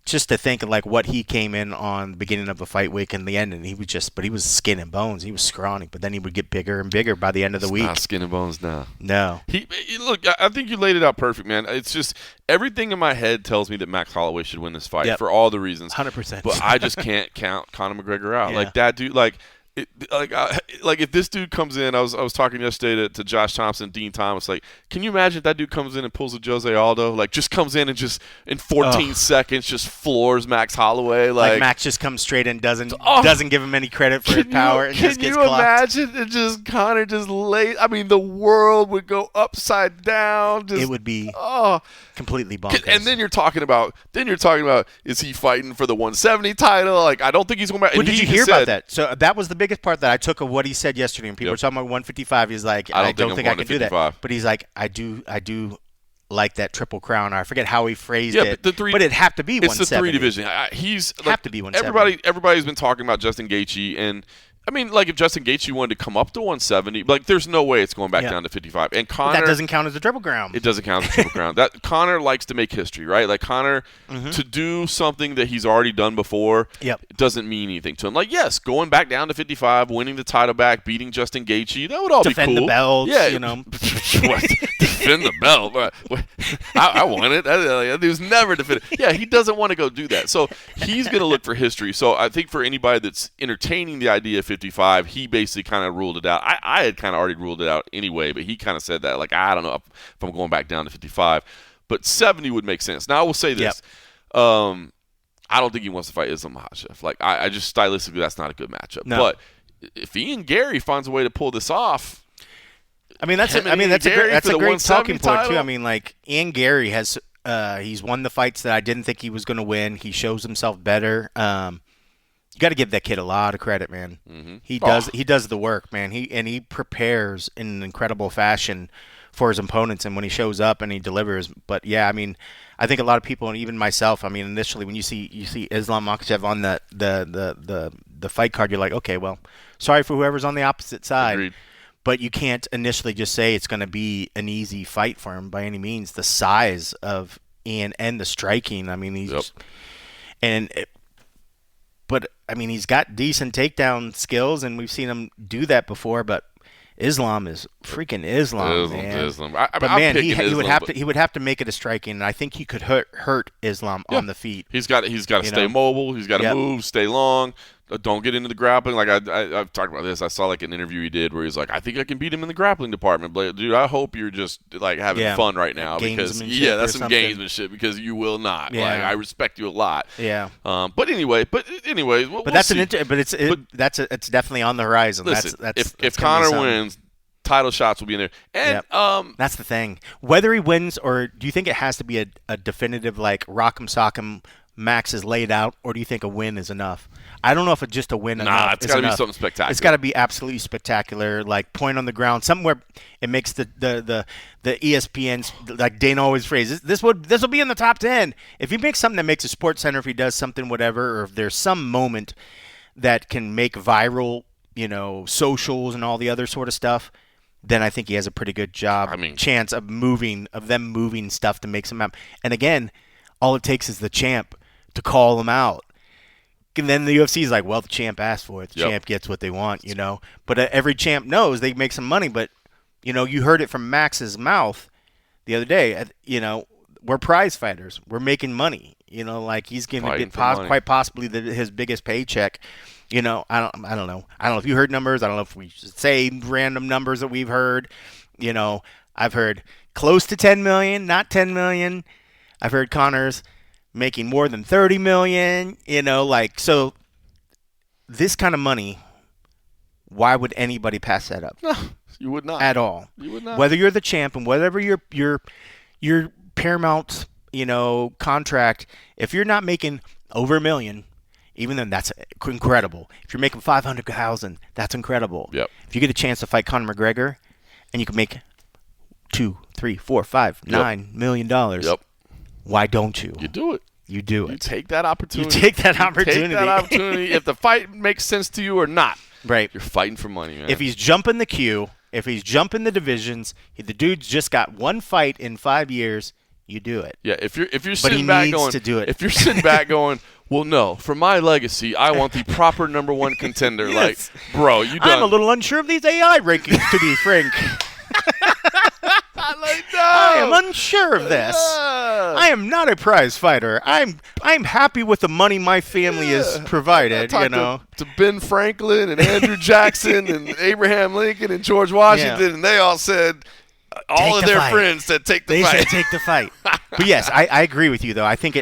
just to think of like what he came in on the beginning of a fight week and the end, and he was skin and bones. He was scrawny, but then he would get bigger and bigger by the end of the week. Not skin and bones now. No. Look, I think you laid it out perfect, man. It's just everything in my head tells me that Max Holloway should win this fight for all the reasons. 100%. But I just can't count Conor McGregor out. Yeah. Like, that dude, like if this dude comes in, I was talking yesterday to Josh Thompson, Dean Thomas, like, can you imagine if that dude comes in and pulls a Jose Aldo, like, just comes in and just in 14 seconds just floors Max Holloway, like Max just comes straight in, doesn't give him any credit for his power, and just gets clocked. Can you imagine it just Conor just lay? I mean, the world would go upside down. It would be completely bonkers. And then you're talking about is he fighting for the 170 title? Like, I don't think he's going back. What did you hear about that? So that was the biggest part that I took of what he said yesterday. And people were talking about 155. He's like, I don't think I can do that. But he's like, I do like that Triple Crown. I forget how he phrased it. But it'd have to be 170. It's the three division. He's have to be 170. Everybody's been talking about Justin Gaethje, and I mean, like, if Justin Gaethje wanted to come up to 170, like, there's no way it's going back down to 55. And Conor, that doesn't count as a Triple Crown. It doesn't count as a Triple Crown. That Conor likes to make history, right? Like, Conor to do something that he's already done before, it doesn't mean anything to him. Like, yes, going back down to 55, winning the title back, beating Justin Gaethje, that would all be cool. Defend the belt, Defend the belt. I won it. That dude's never defended. Yeah, he doesn't want to go do that. So he's going to look for history. So I think for anybody that's entertaining the idea of 55, he basically kind of ruled it out. I had kind of already ruled it out anyway, but he kind of said that, like, I don't know if I'm going back down to 55. But 70 would make sense. Now, I will say this. I don't think he wants to fight Islam Makhachev. Like, I just stylistically, that's not a good matchup. No. But if Ian Gary finds a way to pull this off, I mean, that's a great talking point too. I mean, like, Ian Gary has he's won the fights that I didn't think he was going to win. He shows himself better. You got to give that kid a lot of credit, man. Mm-hmm. He does the work, man. He prepares in an incredible fashion for his opponents, and when he shows up and he delivers. But yeah, I mean, I think a lot of people, and even myself, I mean, initially when you see Islam Makhachev on the fight card, you're like, okay, well, sorry for whoever's on the opposite side. Agreed. But you can't initially just say it's going to be an easy fight for him by any means. The size of Ian and the striking, I mean, but I mean, he's got decent takedown skills, and we've seen him do that before. But Islam is freaking Islam, man. Islam. He would have to make it a striking, and I think he could hurt Islam on the feet. He's got to stay mobile. He's got to move, stay long. Don't get into the grappling. Like, I've talked about this. I saw like an interview he did where he's like, I think I can beat him in the grappling department. But dude, I hope you're just like having fun right now, because that's some gamesmanship, because you will not. Yeah. Like, I respect you a lot. Yeah. But anyway, it's definitely on the horizon. Listen, if Conor wins, title shots will be in there. And that's the thing. Whether he wins, or do you think it has to be a definitive, like, rock'em sock'em Max is laid out, or do you think a win is enough? I don't know if it's just a win enough. Nah, it's got to be something spectacular. It's got to be absolutely spectacular, like point on the ground, somewhere it makes the ESPN's, like Dana always phrases, this will be in the top 10. If he makes something that makes a Sports Center, if he does something, whatever, or if there's some moment that can make viral, socials and all the other sort of stuff, then I think he has a pretty good chance of them moving stuff to make some happen. And again, all it takes is the champ to call them out. And then the UFC is like, well, the champ asked for it. The champ gets what they want, But every champ knows they make some money. But, you heard it from Max's mouth the other day. We're prize fighters. We're making money. Like he's going to get quite possibly his biggest paycheck. I don't know. I don't know if you heard numbers. I don't know if we should say random numbers that we've heard. I've heard close to 10 million, not 10 million. I've heard Conor's making more than 30 million, so this kind of money, why would anybody pass that up? No, you would not. At all. You would not. Whether you're the champ and whatever your Paramount, contract, if you're not making over $1 million, even then that's incredible. If you're making 500,000, that's incredible. Yep. If you get a chance to fight Conor McGregor and you can make $2, $3, $4, $5, $9 million. Yep. Why don't you? You do it. You do it. You take that opportunity. You take that opportunity. If the fight makes sense to you or not. Right. You're fighting for money, man. If he's jumping the queue, if he's jumping the divisions, the dude's just got one fight in 5 years, you do it. Yeah, if you're sitting back going, to do it. If you're sitting back going, well, no, for my legacy, I want the proper number one contender. Yes. Like, bro, you done. I'm a little unsure of these AI rankings, to be frank. I am unsure of this. I am not a prize fighter. I'm happy with the money my family has provided. To Ben Franklin and Andrew Jackson and Abraham Lincoln and George Washington, and they all said, all of their friends said, take the fight. They said, take the fight. But yes, I agree with you though. I think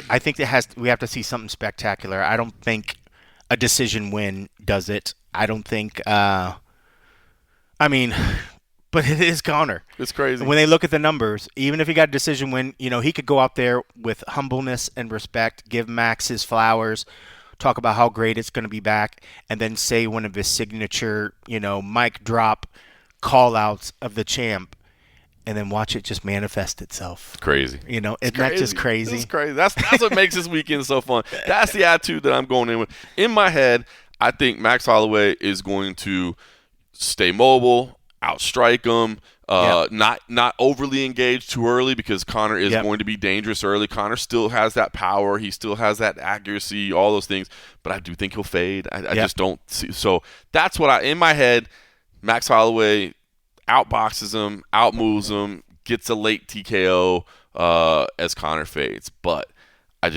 we have to see something spectacular. I don't think a decision win does it. I don't think. But it is Conor. It's crazy. When they look at the numbers, even if he got a decision win, he could go out there with humbleness and respect, give Max his flowers, talk about how great it's going to be back, and then say one of his signature, mic drop call-outs of the champ, and then watch it just manifest itself. It's crazy. Isn't that just crazy? It's crazy. That's what makes this weekend so fun. That's the attitude that I'm going in with. In my head, I think Max Holloway is going to stay mobile, outstrike him, not overly engaged too early because Conor is going to be dangerous early. Conor still has that power. He still has that accuracy, all those things. But I do think he'll fade. I just don't see. So that's what in my head, Max Holloway outboxes him, outmoves him, gets a late TKO as Conor fades. But I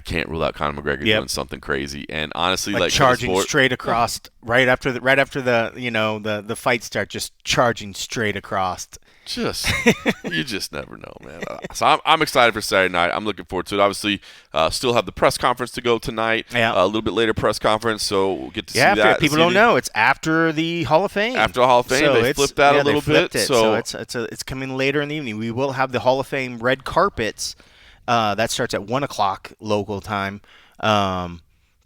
can't rule out Conor McGregor doing something crazy. And honestly, like charging straight across right after the fight start, just charging straight across. You just never know, man. So I'm excited for Saturday night. I'm looking forward to it. Obviously, still have the press conference to go tonight. Yeah. A little bit later press conference, so we'll get to see that. People don't know it's after the Hall of Fame. After the Hall of Fame, so they flipped that a little bit. So it's coming later in the evening. We will have the Hall of Fame red carpets. That starts at 1:00 local time.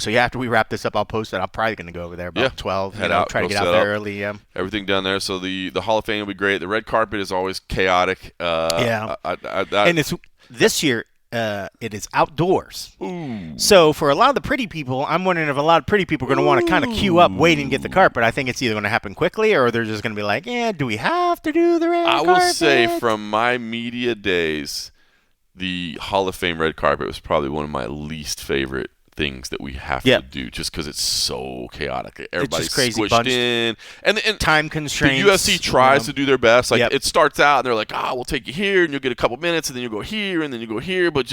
So after we wrap this up, I'll post it. I'm probably going to go over there about 12. Head out. Try to get out there early. Yeah. Everything down there. So the Hall of Fame will be great. The red carpet is always chaotic. And it's this year. It is outdoors. Ooh. So for a lot of the pretty people, I'm wondering if a lot of pretty people are going to want to kind of queue up, wait and get the carpet. I think it's either going to happen quickly or they're just going to be like, do we have to do the red carpet? I will say from my media days, the Hall of Fame red carpet was probably one of my least favorite things that we have to do, just because it's so chaotic. Everybody's squished bunched in, and time constraints. The UFC tries to do their best. Like it starts out, and they're like, we'll take you here, and you'll get a couple minutes, and then you go here, and then you go here. But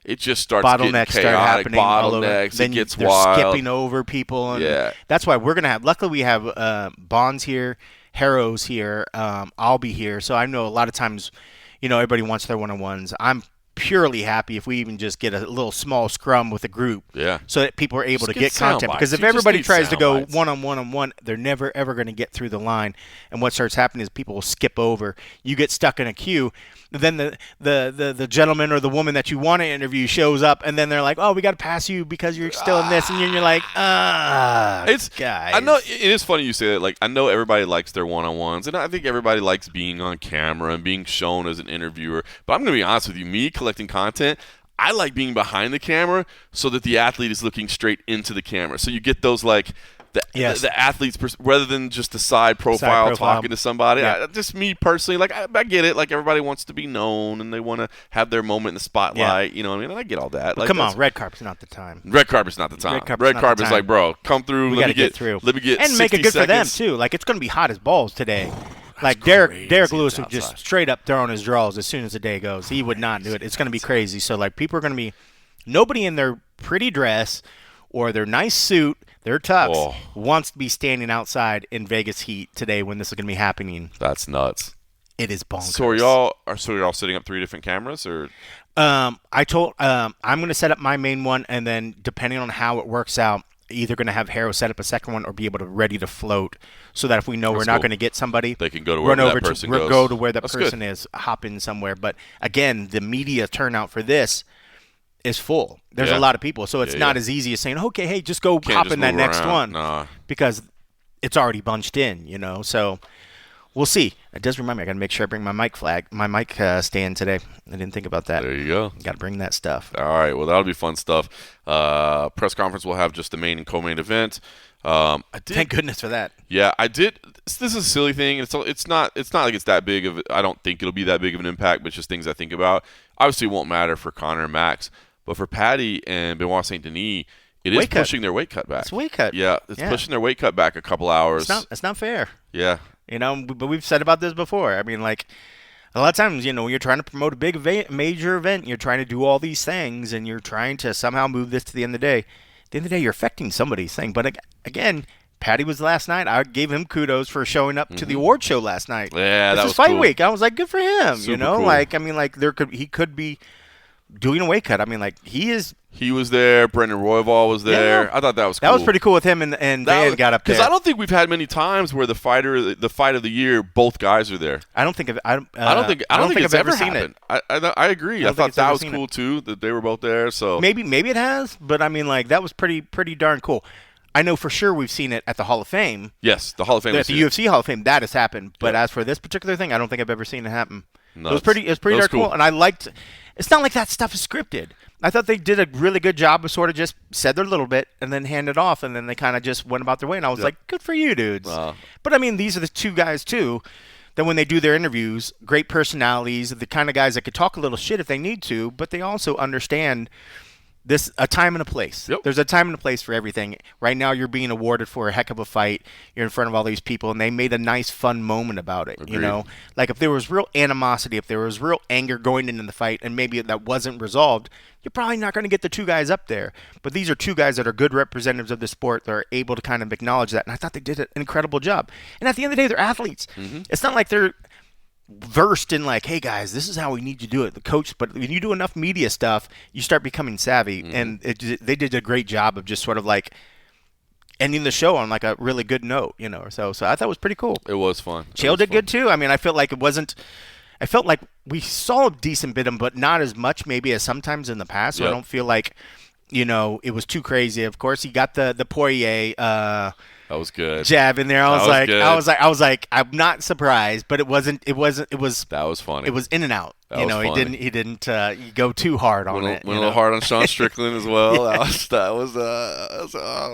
it just starts bottlenecks getting chaotic. Start happening Bottlenecks. Then it gets they're wild. Skipping over people. And that's why we're gonna have. Luckily, we have Bonds here, Harrow's here. I'll be here, so I know a lot of times, everybody wants their one-on-ones. I'm purely happy if we even just get a little small scrum with a group, so that people are able to get content. Because if everybody tries to go one-on-one, they're never ever going to get through the line. And what starts happening is people will skip over. You get stuck in a queue. Then the gentleman or the woman that you want to interview shows up, and then they're like, "Oh, we got to pass you because you're still in this," and you're like, guys. I know it is funny you say that. Like, I know everybody likes their one-on-ones, and I think everybody likes being on camera and being shown as an interviewer. But I'm going to be honest with you, me collecting content, I like being behind the camera so that the athlete is looking straight into the camera. So you get those like. The athlete's rather than just a side profile talking to somebody. Just me personally, like I get it. Like everybody wants to be known and they want to have their moment in the spotlight. You know what I mean? And I get all that. Like, come on, red carpet's not the time. Red carpet's not the time. Red carpet's like, bro, come through. We got to get through. Let me get and make it good for them too. Like it's going to be hot as balls today. Like Derek Lewis would just straight up throw on his draws as soon as the day goes. He would not do it. It's going to be crazy. So like people are going to be nobody in their pretty dress or their nice suit. Their tux wants to be standing outside in Vegas heat today when this is going to be happening. That's nuts. It is bonkers. So y'all setting up 3 different cameras, or? I'm going to set up my main one, and then depending on how it works out, either going to have Harrow set up a second one or be able to ready to float, so that if we know we're not going to get somebody, they can go to where that person goes. Go to where that person is, hop in somewhere. But again, the media turnout for this is full. There's a lot of people, so it's not as easy as saying, okay, hey, just go hop in that next one, because it's already bunched in, you know. So we'll see. It does remind me, I got to make sure I bring my mic stand today. I didn't think about that. There you go. Got to bring that stuff. All right, well, that'll be fun stuff. Press conference will have just the main and co-main event. Thank goodness for that. Yeah, I did. This is a silly thing. It's not like it's that big of. I don't think it'll be that big of an impact, but it's just things I think about. Obviously, it won't matter for Conor and Max. But for Patty and Benoit Saint Denis, it is pushing their weight cut back. It's weight cut. Yeah, it's pushing their weight cut back a couple hours. It's not fair. Yeah. You know, but we've said about this before. I mean, like, a lot of times, you know, when you're trying to promote a big major event, you're trying to do all these things, and you're trying to somehow move this to the end of the day. At the end of the day, you're affecting somebody's thing. But again, Patty was last night. I gave him kudos for showing up to the award show last night. Yeah, that was fight week. I was like, good for him. Super you know, cool. Like, I mean, like, he could be doing a weight cut. I mean, like, He was there. Brendan Royval was there. I thought that was cool. That was pretty cool with him and Van got up there. Because I don't think we've had many times where the fight of the year, both guys are there. I don't think it's I've ever seen it. I agree. I thought that was cool too, that they were both there. So maybe it has, but I mean, like, that was pretty darn cool. I know for sure we've seen it at the Hall of Fame. Yes, the Hall of Fame. At the UFC Hall of Fame, that has happened. But as for this particular thing, I don't think I've ever seen it happen. Nuts. It was pretty darn cool, and I liked. It's not like that stuff is scripted. I thought they did a really good job of sort of just said their little bit and then handed off, and then they kind of just went about their way. And I was like, good for you, dudes. But, I mean, these are the two guys, too, that when they do their interviews, great personalities, the kind of guys that could talk a little shit if they need to, but they also understand this a time and a place. Yep. There's a time and a place for everything. Right now, you're being awarded for a heck of a fight. You're in front of all these people, and they made a nice, fun moment about it. Agreed. You know, like if there was real animosity, if there was real anger going into the fight, and maybe that wasn't resolved, you're probably not going to get the two guys up there. But these are two guys that are good representatives of the sport that are able to kind of acknowledge that. And I thought they did an incredible job. And at the end of the day, they're athletes. Mm-hmm. It's not like they're versed in like, hey guys, this is how we need to do it, the coach. But when you do enough media stuff, you start becoming savvy. Mm-hmm. And they did a great job of just sort of like ending the show on like a really good note, you know. So I thought it was pretty cool. It was fun. Chael did good too. I mean, I felt like we saw a decent bit of him, but not as much maybe as sometimes in the past. So I don't feel like, you know, it was too crazy. Of course, he got the Poirier that was good jab in there. I was like, I'm not surprised, but it was that was funny. It was in and out. He didn't go too hard on it. Went a little hard on Sean Strickland as well. Oh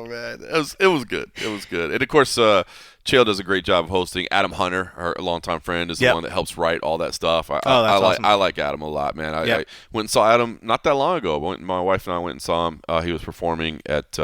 man, it was good. It was good. And of course, Chael does a great job of hosting. Adam Hunter, our longtime friend, is the one that helps write all that stuff. I like Adam a lot, man. I went and saw Adam not that long ago. My wife and I went and saw him. He was performing at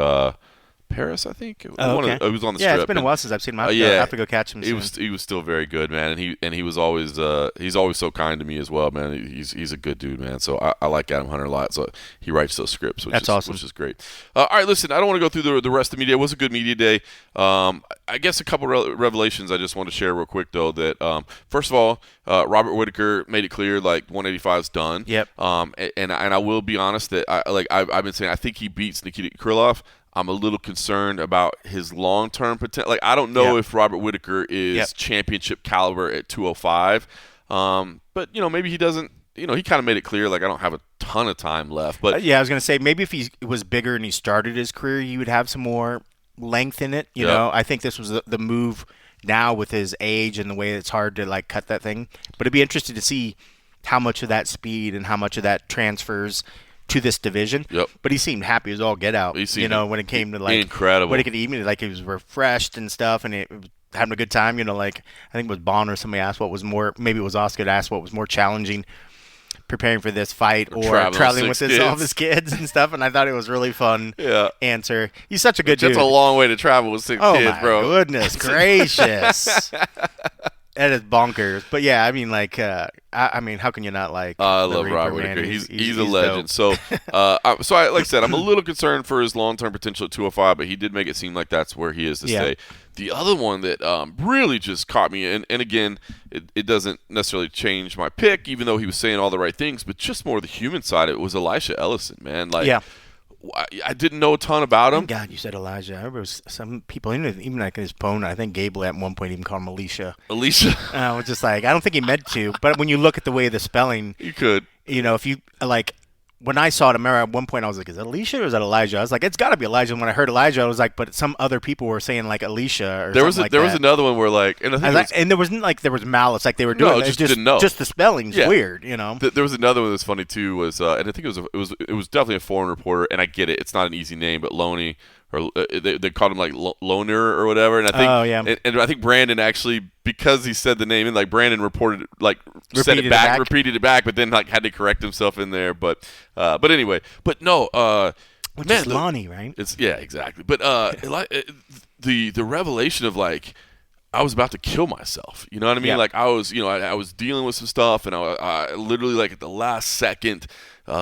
Paris, I think. Oh, okay. He was on the strip. strip. It's been a while since I've seen him. I have to go catch him soon. He was still very good, man, and he was always he's always so kind to me as well, man. He's a good dude, man. So I like Adam Hunter a lot. So he writes those scripts, That's awesome. Which is great. All right, listen, I don't want to go through the rest of the media. It was a good media day. I guess a couple revelations I just want to share real quick though. That first of all, Robert Whittaker made it clear like 185 is done. Yep. And I will be honest that I've been saying I think he beats Nikita Krylov. I'm a little concerned about his long-term potential. Like, I don't know if Robert Whittaker is championship caliber at 205. But, maybe he doesn't. He kind of made it clear, like, I don't have a ton of time left. But I was going to say, maybe if he was bigger and he started his career, he would have some more length in it. You know, I think this was the move now with his age and the way it's hard to, like, cut that thing. But it'd be interesting to see how much of that speed and how much of that transfers to this division. Yep. But he seemed happy as all get out. When it came to like incredible. When he could even like he was refreshed and stuff and it was having a good time. Like I think it was Bond or somebody asked what was more. Maybe it was Oscar that asked what was more challenging, preparing for this fight or traveling with all of his kids and stuff. And I thought it was really fun. Answer. He's such a good dude. That's a long way to travel with 6 kids, bro. Oh my goodness gracious. That is bonkers, but yeah, I mean, like, how can you not like? I love Robert Whittaker. He's a legend. Dope. Like I said, I'm a little concerned for his long-term potential at 205, but he did make it seem like that's where he is to stay. The other one that really just caught me, and again, it doesn't necessarily change my pick, even though he was saying all the right things, but just more the human side. It was Elisha Ellison, man. Like, I didn't know a ton about him. God, you said Elijah. I remember some people, even like his opponent, I think Gable at one point even called him Alicia. I was just like, I don't think he meant to. But when you look at the way the spelling, you could. If you like, when I saw it, I remember at one point I was like, is it Alicia or is that Elijah? I was like, it's got to be Elijah. And when I heard Elijah, I was like, but some other people were saying like Alicia or there something was another one where like, and there wasn't like there was malice like they were doing. No, just didn't know. Just the spelling's weird, There was another one that's funny too. Was and I think it was definitely a foreign reporter, and I get it. It's not an easy name, but Loney. Or they called him like Loner or whatever, and I think and I think Brandon actually, because he said the name, and like Brandon reported said it back, repeated it back, but then like had to correct himself in there. But anyway, but no, which is Lonnie, right? It's exactly. But the revelation of like I was about to kill myself. You know what I mean? Like I was I was dealing with some stuff, and I literally like at the last second.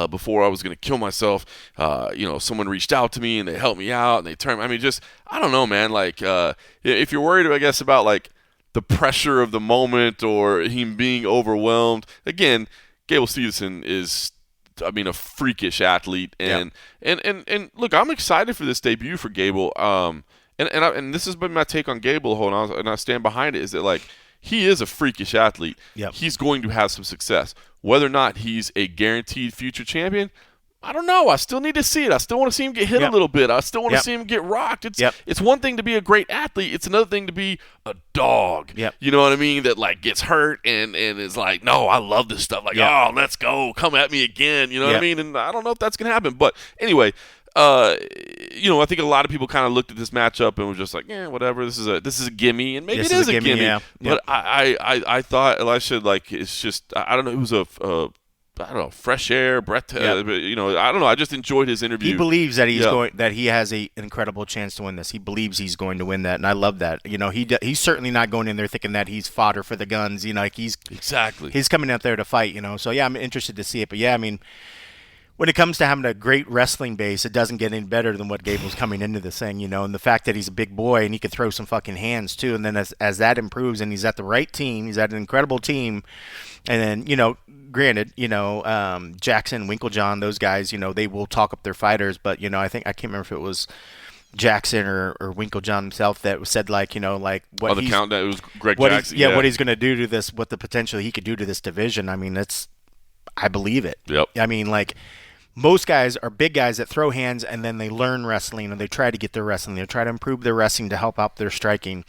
Before I was going to kill myself, someone reached out to me and they helped me out and they turned. I mean, just I don't know, man. Like, if you're worried, I guess about like the pressure of the moment or him being overwhelmed. Again, Gable Stevenson is, a freakish athlete, and look, I'm excited for this debut for Gable. And this has been my take on Gable, and I stand behind it. Is that like he is a freakish athlete. He's going to have some success. Whether or not he's a guaranteed future champion, I don't know. I still need to see it. I still want to see him get hit a little bit. I still want to see him get rocked. It's one thing to be a great athlete. It's another thing to be a dog. You know what I mean? That like gets hurt and is like, no, I love this stuff. Like, oh, let's go. Come at me again. You know what I mean? And I don't know if that's going to happen. But anyway, I think a lot of people kind of looked at this matchup and was just like, yeah, whatever. This is a gimme, and maybe it is a gimme. But I thought Elisha, like, it's just I don't know. It was I don't know, fresh air, breath. I don't know. I just enjoyed his interview. He believes that that he has an incredible chance to win this. He believes he's going to win that, and I love that. He's certainly not going in there thinking that he's fodder for the guns. He's coming out there to fight. So yeah, I'm interested to see it. But yeah, I mean, when it comes to having a great wrestling base, it doesn't get any better than what Gable's coming into this thing, and the fact that he's a big boy and he can throw some fucking hands too. And then as that improves and he's at the right team, he's at an incredible team, and then granted, Jackson, Winklejohn, those guys, they will talk up their fighters, but I think I can't remember if it was Jackson or Winklejohn himself that said like what on the countdown, it was Greg what Jackson. What he's going to do to this, what the potential he could do to this division. I mean, I believe it. I mean, like. Most guys are big guys that throw hands and then they learn wrestling and they try to get their wrestling. They try to improve their wrestling to help out their striking.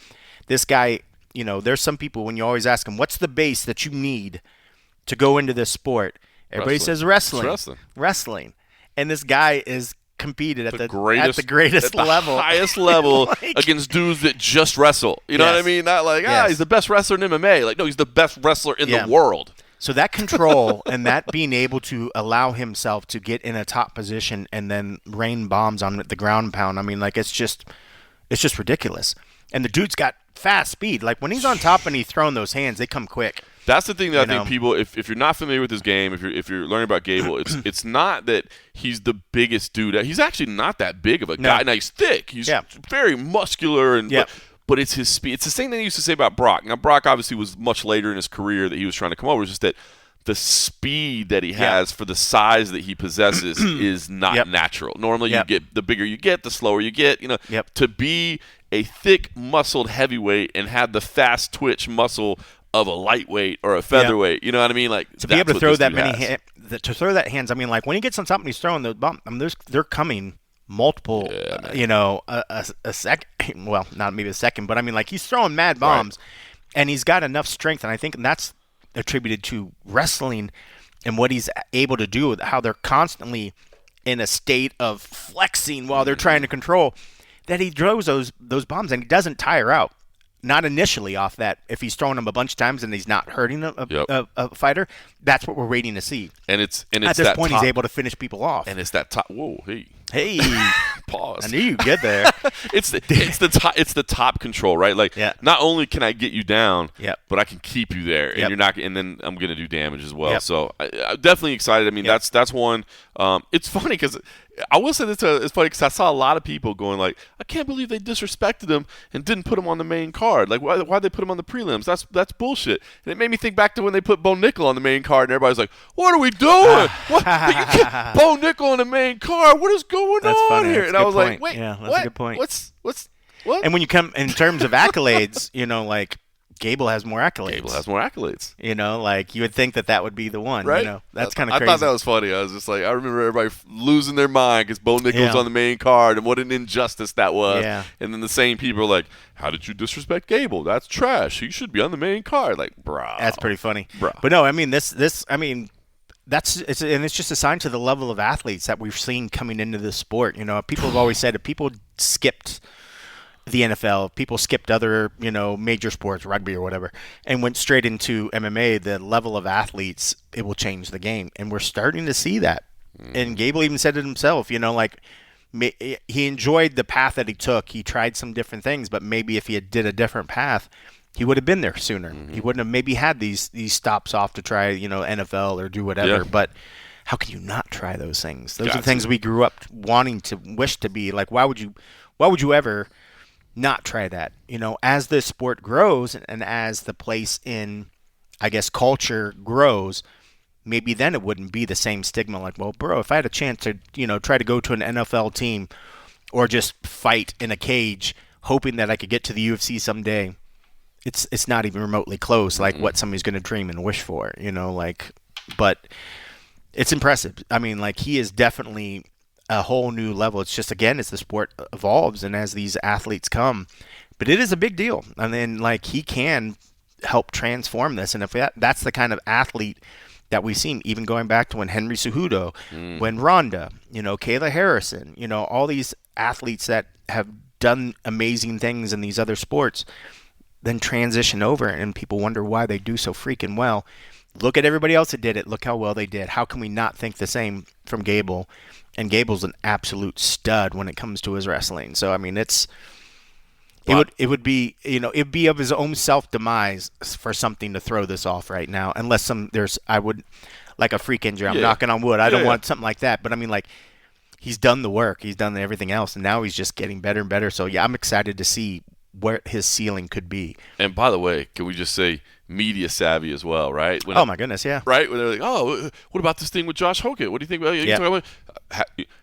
This guy, there's some people when you always ask them, what's the base that you need to go into this sport? Everybody says wrestling. And this guy is competed at the greatest level. Highest level against dudes that just wrestle. You know what I mean? Not like, he's the best wrestler in MMA. Like, no, he's the best wrestler in the world. So that control and that being able to allow himself to get in a top position and then rain bombs on the ground pound, I mean, like, it's just ridiculous. And the dude's got fast speed. Like, when he's on top and he's throwing those hands, they come quick. That's the thing that I think people, if you're not familiar with his game, if you're learning about Gable, it's not that he's the biggest dude. He's actually not that big of a guy. Now, he's thick. He's very muscular, and but it's his speed. It's the same thing they used to say about Brock. Now, Brock obviously was much later in his career that he was trying to come over. It's just that the speed that he has for the size that he possesses is not natural. Normally, you get the bigger you get, the slower you get. You know, to be a thick, muscled heavyweight and have the fast twitch muscle of a lightweight or a featherweight, you know what I mean? Like, to be able to throw that many to throw that hands. I mean, like, when he gets on top and he's throwing those bombs, I mean, they're coming multiple. A second. Well, not maybe a second, but I mean, like, he's throwing mad bombs, and he's got enough strength, and I think that's attributed to wrestling and what he's able to do, how they're constantly in a state of flexing while they're trying to control, that he throws those bombs and he doesn't tire out. Not initially off that. If he's throwing them a bunch of times and he's not hurting a fighter, that's what we're waiting to see. And it's at this point, he's able to finish people off. And it's that top. Whoa, hey, pause. I knew you'd get there. It's the top control, right? Like, not only can I get you down, but I can keep you there, and you're not. And then I'm going to do damage as well. So I'm definitely excited. I mean, that's one. It's funny because I will say this. It's funny because I saw a lot of people going like, I can't believe they disrespected him and didn't put him on the main card. Like, why'd they put him on the prelims? That's bullshit. And it made me think back to when they put Bo Nickel on the main card, and everybody's like, what are we doing? Bo Nickel on the main card? What is going on here? And I was like, wait, that's a good point. What? And when you come in terms of accolades, like, Gable has more accolades. Like, you would think that would be the one. Right? That's kind of crazy. I thought that was funny. I was just like, I remember everybody losing their mind because Bo Nickel's on the main card, and what an injustice that was. Yeah. And then the same people are like, how did you disrespect Gable? That's trash. He should be on the main card. Like, bro. That's pretty funny. Bro. But no, I mean, it's just a sign to the level of athletes that we've seen coming into this sport. People have always said if people skipped the NFL, people skipped other, major sports, rugby or whatever, and went straight into MMA, the level of athletes, it will change the game. And we're starting to see that. And Gable even said it himself, like, he enjoyed the path that he took. He tried some different things, but maybe if he had did a different path, he would have been there sooner. He wouldn't have maybe had these stops off to try, NFL or do whatever. But how can you not try those things? Those are the things we grew up wanting to wish to be. Like, why would you ever not try that? As the sport grows and as the place in, I guess, culture grows, maybe then it wouldn't be the same stigma. Like, well, bro, if I had a chance to, try to go to an NFL team or just fight in a cage, hoping that I could get to the UFC someday, it's not even remotely close. Like what somebody's going to dream and wish for, but it's impressive. I mean, like, he is definitely a whole new level. It's just, again, as the sport evolves and as these athletes come, but it is a big deal. And then, like, he can help transform this. And if that's the kind of athlete that we've seen, even going back to when Henry Cejudo, when Ronda, Kayla Harrison, all these athletes that have done amazing things in these other sports, then transition over and people wonder why they do so freaking well. Look at everybody else that did it. Look how well they did. How can we not think the same from Gable? And Gable's an absolute stud when it comes to his wrestling. So, I mean, it would be, it'd be of his own self-demise for something to throw this off right now, unless I would, like a freak injury. I'm knocking on wood. I don't want something like that. But, I mean, like, he's done the work. He's done everything else, and now he's just getting better and better. So, yeah, I'm excited to see where his ceiling could be. And by the way, can we just say media savvy as well, right? My goodness, yeah. Right? When they're like, oh, what about this thing with Josh Hogan? What do you think about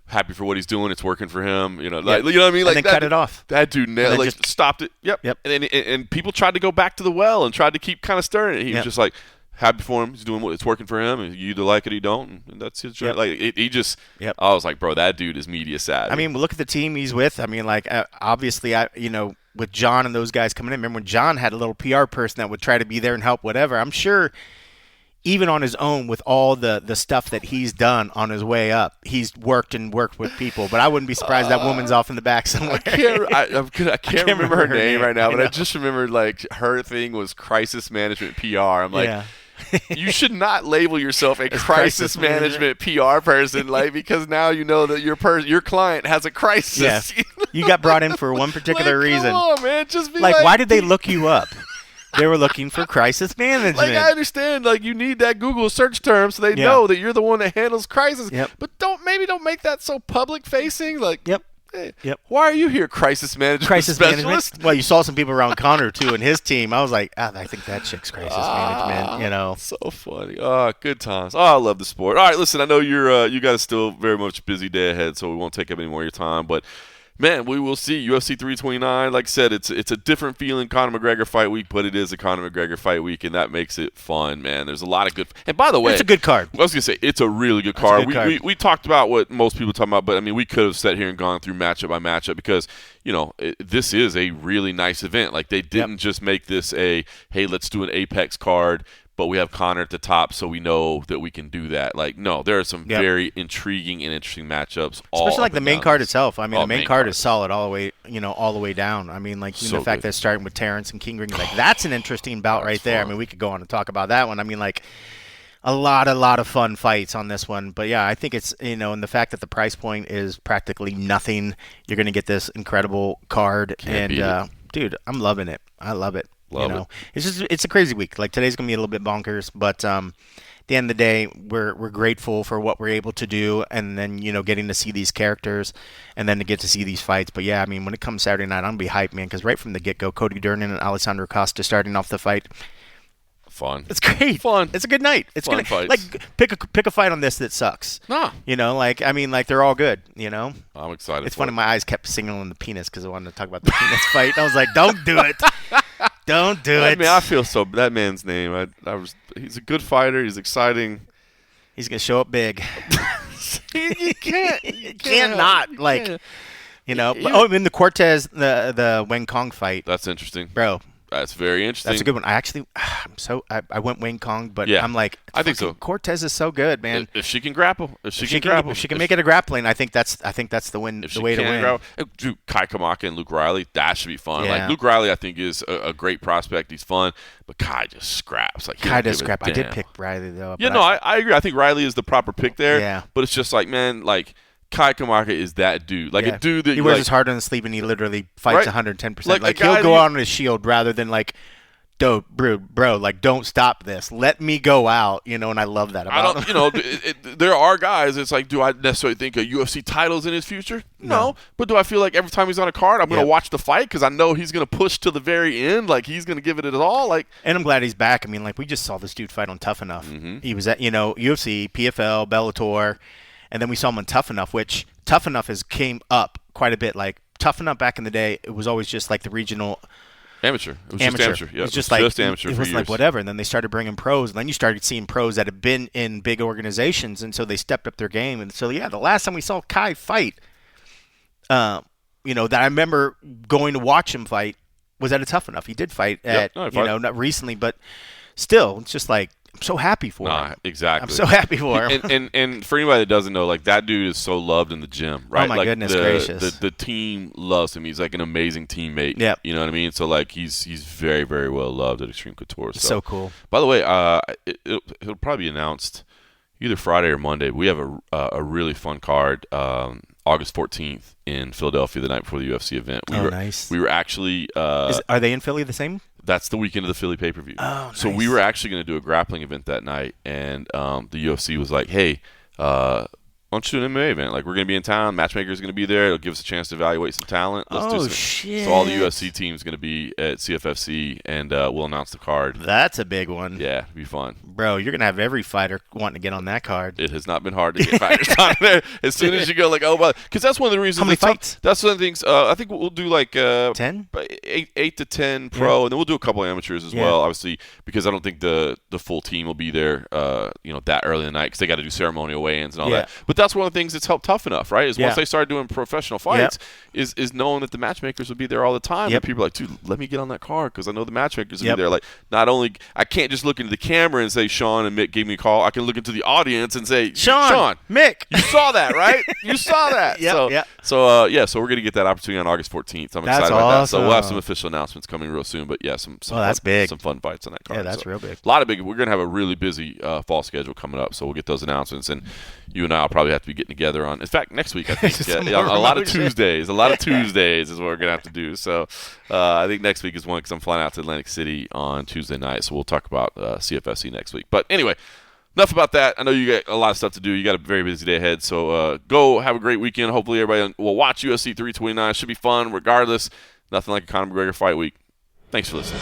happy for what he's doing. It's working for him. You know what I mean? And Like then cut it off. That dude stopped it. Yep. And people tried to go back to the well and tried to keep kind of stirring it. He was just like, happy for him. He's doing what it's working for him. And you either like it or you don't. And that's his job. Like he just. Yep. I was like, bro, that dude is media savvy. I mean, look at the team he's with. I mean, like obviously, with John and those guys coming in. Remember when John had a little PR person that would try to be there and help whatever. I'm sure even on his own with all the stuff that he's done on his way up, he's worked with people. But I wouldn't be surprised that woman's off in the back somewhere. I can't remember her name right now, but I just remembered like her thing was crisis management PR. I'm like, you should not label yourself a crisis management PR person, like, because now you know that your client has a crisis. Yes. You got brought in for one particular reason. Come on, man. Just be like, why did they look you up? They were looking for crisis management. Like, I understand, like, you need that Google search term so they know that you're the one that handles crisis. Yep. But don't make that so public facing. Like, yep. Yep. Why are you here, crisis management specialist? Well, you saw some people around Conor too and his team. I was like, I think that chick's crisis management. You know, so funny. Good times. I love the sport. All right, listen, I know you got a still very much busy day ahead, so we won't take up any more of your time. But man, we will see UFC 329. Like I said, it's a different feeling Conor McGregor fight week, but it is a Conor McGregor fight week, and that makes it fun, man. There's a lot of good. And by the way, it's a good card. I was gonna say it's a really good card. We talked about what most people talk about, but I mean, we could have sat here and gone through matchup by matchup because this is a really nice event. Like, they didn't just make this a hey, let's do an Apex card, but we have Conor at the top, so we know that we can do that. Like, no, there are some very intriguing and interesting matchups. Especially like the main card itself. I mean, the main card is solid all the way down. I mean, like, the fact that it's starting with Terrence and King Ring, like, that's an interesting bout right there. I mean, we could go on and talk about that one. I mean, like, a lot of fun fights on this one. But yeah, I think it's, and the fact that the price point is practically nothing, you're going to get this incredible card. Dude, I'm loving it. I love it. It's a crazy week. Like, today's gonna be a little bit bonkers, but at the end of the day, we're grateful for what we're able to do, and then getting to see these characters, and then to get to see these fights. But yeah, I mean, when it comes Saturday night, I'm gonna be hyped, man, because right from the get go, Cody Durden and Alessandro Costa starting off the fight. Fun. It's great. Fun. It's a good night. It's fun gonna fights. Like pick a fight on this that sucks. Nah. They're all good. I'm excited. It's funny. My eyes kept signaling the penis because I wanted to talk about the penis fight. I was like, don't do it. Don't do it. I mean, I feel so. That man's name. He's a good fighter. He's exciting. He's gonna show up big. You can't. You cannot. I mean, the Cortez, the Wang Kong fight. That's interesting, bro. That's very interesting. That's a good one. I went Wang Kong, but I'm like, I think so. Cortez is so good, man. If she can grapple, if she can make it a grappling, I think that's the win. The way to win. Dude, Kai Kamaka and Luke Riley, that should be fun. Yeah. Like, Luke Riley, I think is a great prospect. He's fun, but Kai just scraps. Like, Kai does scrap. I did pick Riley though. Yeah, no, I agree. I think Riley is the proper pick there. Yeah. But it's just like, man, like, Kai Kamaka is that dude. Like, a dude that he wears his heart on his sleeve and he literally fights 110%. Like he'll go out on his shield rather than like, bro, like, don't stop this. Let me go out, and I love that about him. There are guys, it's like, do I necessarily think a UFC title's in his future? No. But do I feel like every time he's on a card, I'm going to watch the fight because I know he's going to push to the very end? Like, he's going to give it his all? Like, and I'm glad he's back. I mean, like, we just saw this dude fight on Tough Enough. Mm-hmm. He was at, UFC, PFL, Bellator, and then we saw him on Tough Enough, which Tough Enough came up quite a bit. Like, Tough Enough back in the day, it was always just like the regional amateur. It was just amateur. Yeah, it was just amateur. It was like whatever. And then they started bringing pros, and then you started seeing pros that had been in big organizations, and so they stepped up their game. And so the last time we saw Kai fight, that I remember going to watch him fight was at a Tough Enough. He did fight not recently, but still, it's just like, I'm so happy for him. Exactly. I'm so happy for him. And for anybody that doesn't know, like, that dude is so loved in the gym, right? Oh my goodness gracious. The team loves him. He's like an amazing teammate. Yep. You know what I mean? So, like, he's very, very well loved at Extreme Couture. So cool. By the way, it'll probably be announced either Friday or Monday. We have a really fun card August 14th in Philadelphia, the night before the UFC event. Nice. We were actually are they in Philly the same? That's the weekend of the Philly pay-per-view. Oh, nice. So we were actually going to do a grappling event that night, and the UFC was like, hey, why don't you do an MMA event? Like, we're going to be in town. Matchmaker's going to be there. It'll give us a chance to evaluate some talent. Let's do some. Shit. So all the UFC team's going to be at CFFC, and we'll announce the card. That's a big one. Yeah, it'll be fun. Bro, you're going to have every fighter wanting to get on that card. It has not been hard to get fighters on there. As soon as you go, like, oh, well, because that's one of the reasons. How many fights? That's one of the things. I think we'll do like 10? 8 to 10 pro, and then we'll do a couple amateurs as well, obviously, because I don't think the full team will be there, that early in the night because they got to do ceremonial weigh-ins and all that. But that's one of the things that's helped Tough Enough, right? Is once they started doing professional fights, is knowing that the matchmakers would be there all the time. And people are like, dude, let me get on that card because I know the matchmakers will be there. Like, not only I can't just look into the camera and say Sean and Mick gave me a call. I can look into the audience and say Sean, Mick, you saw that, right? You saw that. So we're gonna get that opportunity on August 14th. I'm excited about that. So we'll have some official announcements coming real soon. But some that's big. Some fun fights on that card. Yeah, that's real big. A lot of big. We're gonna have a really busy fall schedule coming up. So we'll get those announcements, and you and I will probably have to be getting together on. In fact, next week I think a lot of Tuesdays. A lot of Tuesdays is what we're gonna have to do. So I think next week is one because I'm flying out to Atlantic City on Tuesday night. So we'll talk about CFFC next week. But anyway, enough about that. I know you got a lot of stuff to do. You got a very busy day ahead. So go have a great weekend. Hopefully everybody will watch UFC 329. It should be fun regardless. Nothing like a Conor McGregor fight week. Thanks for listening.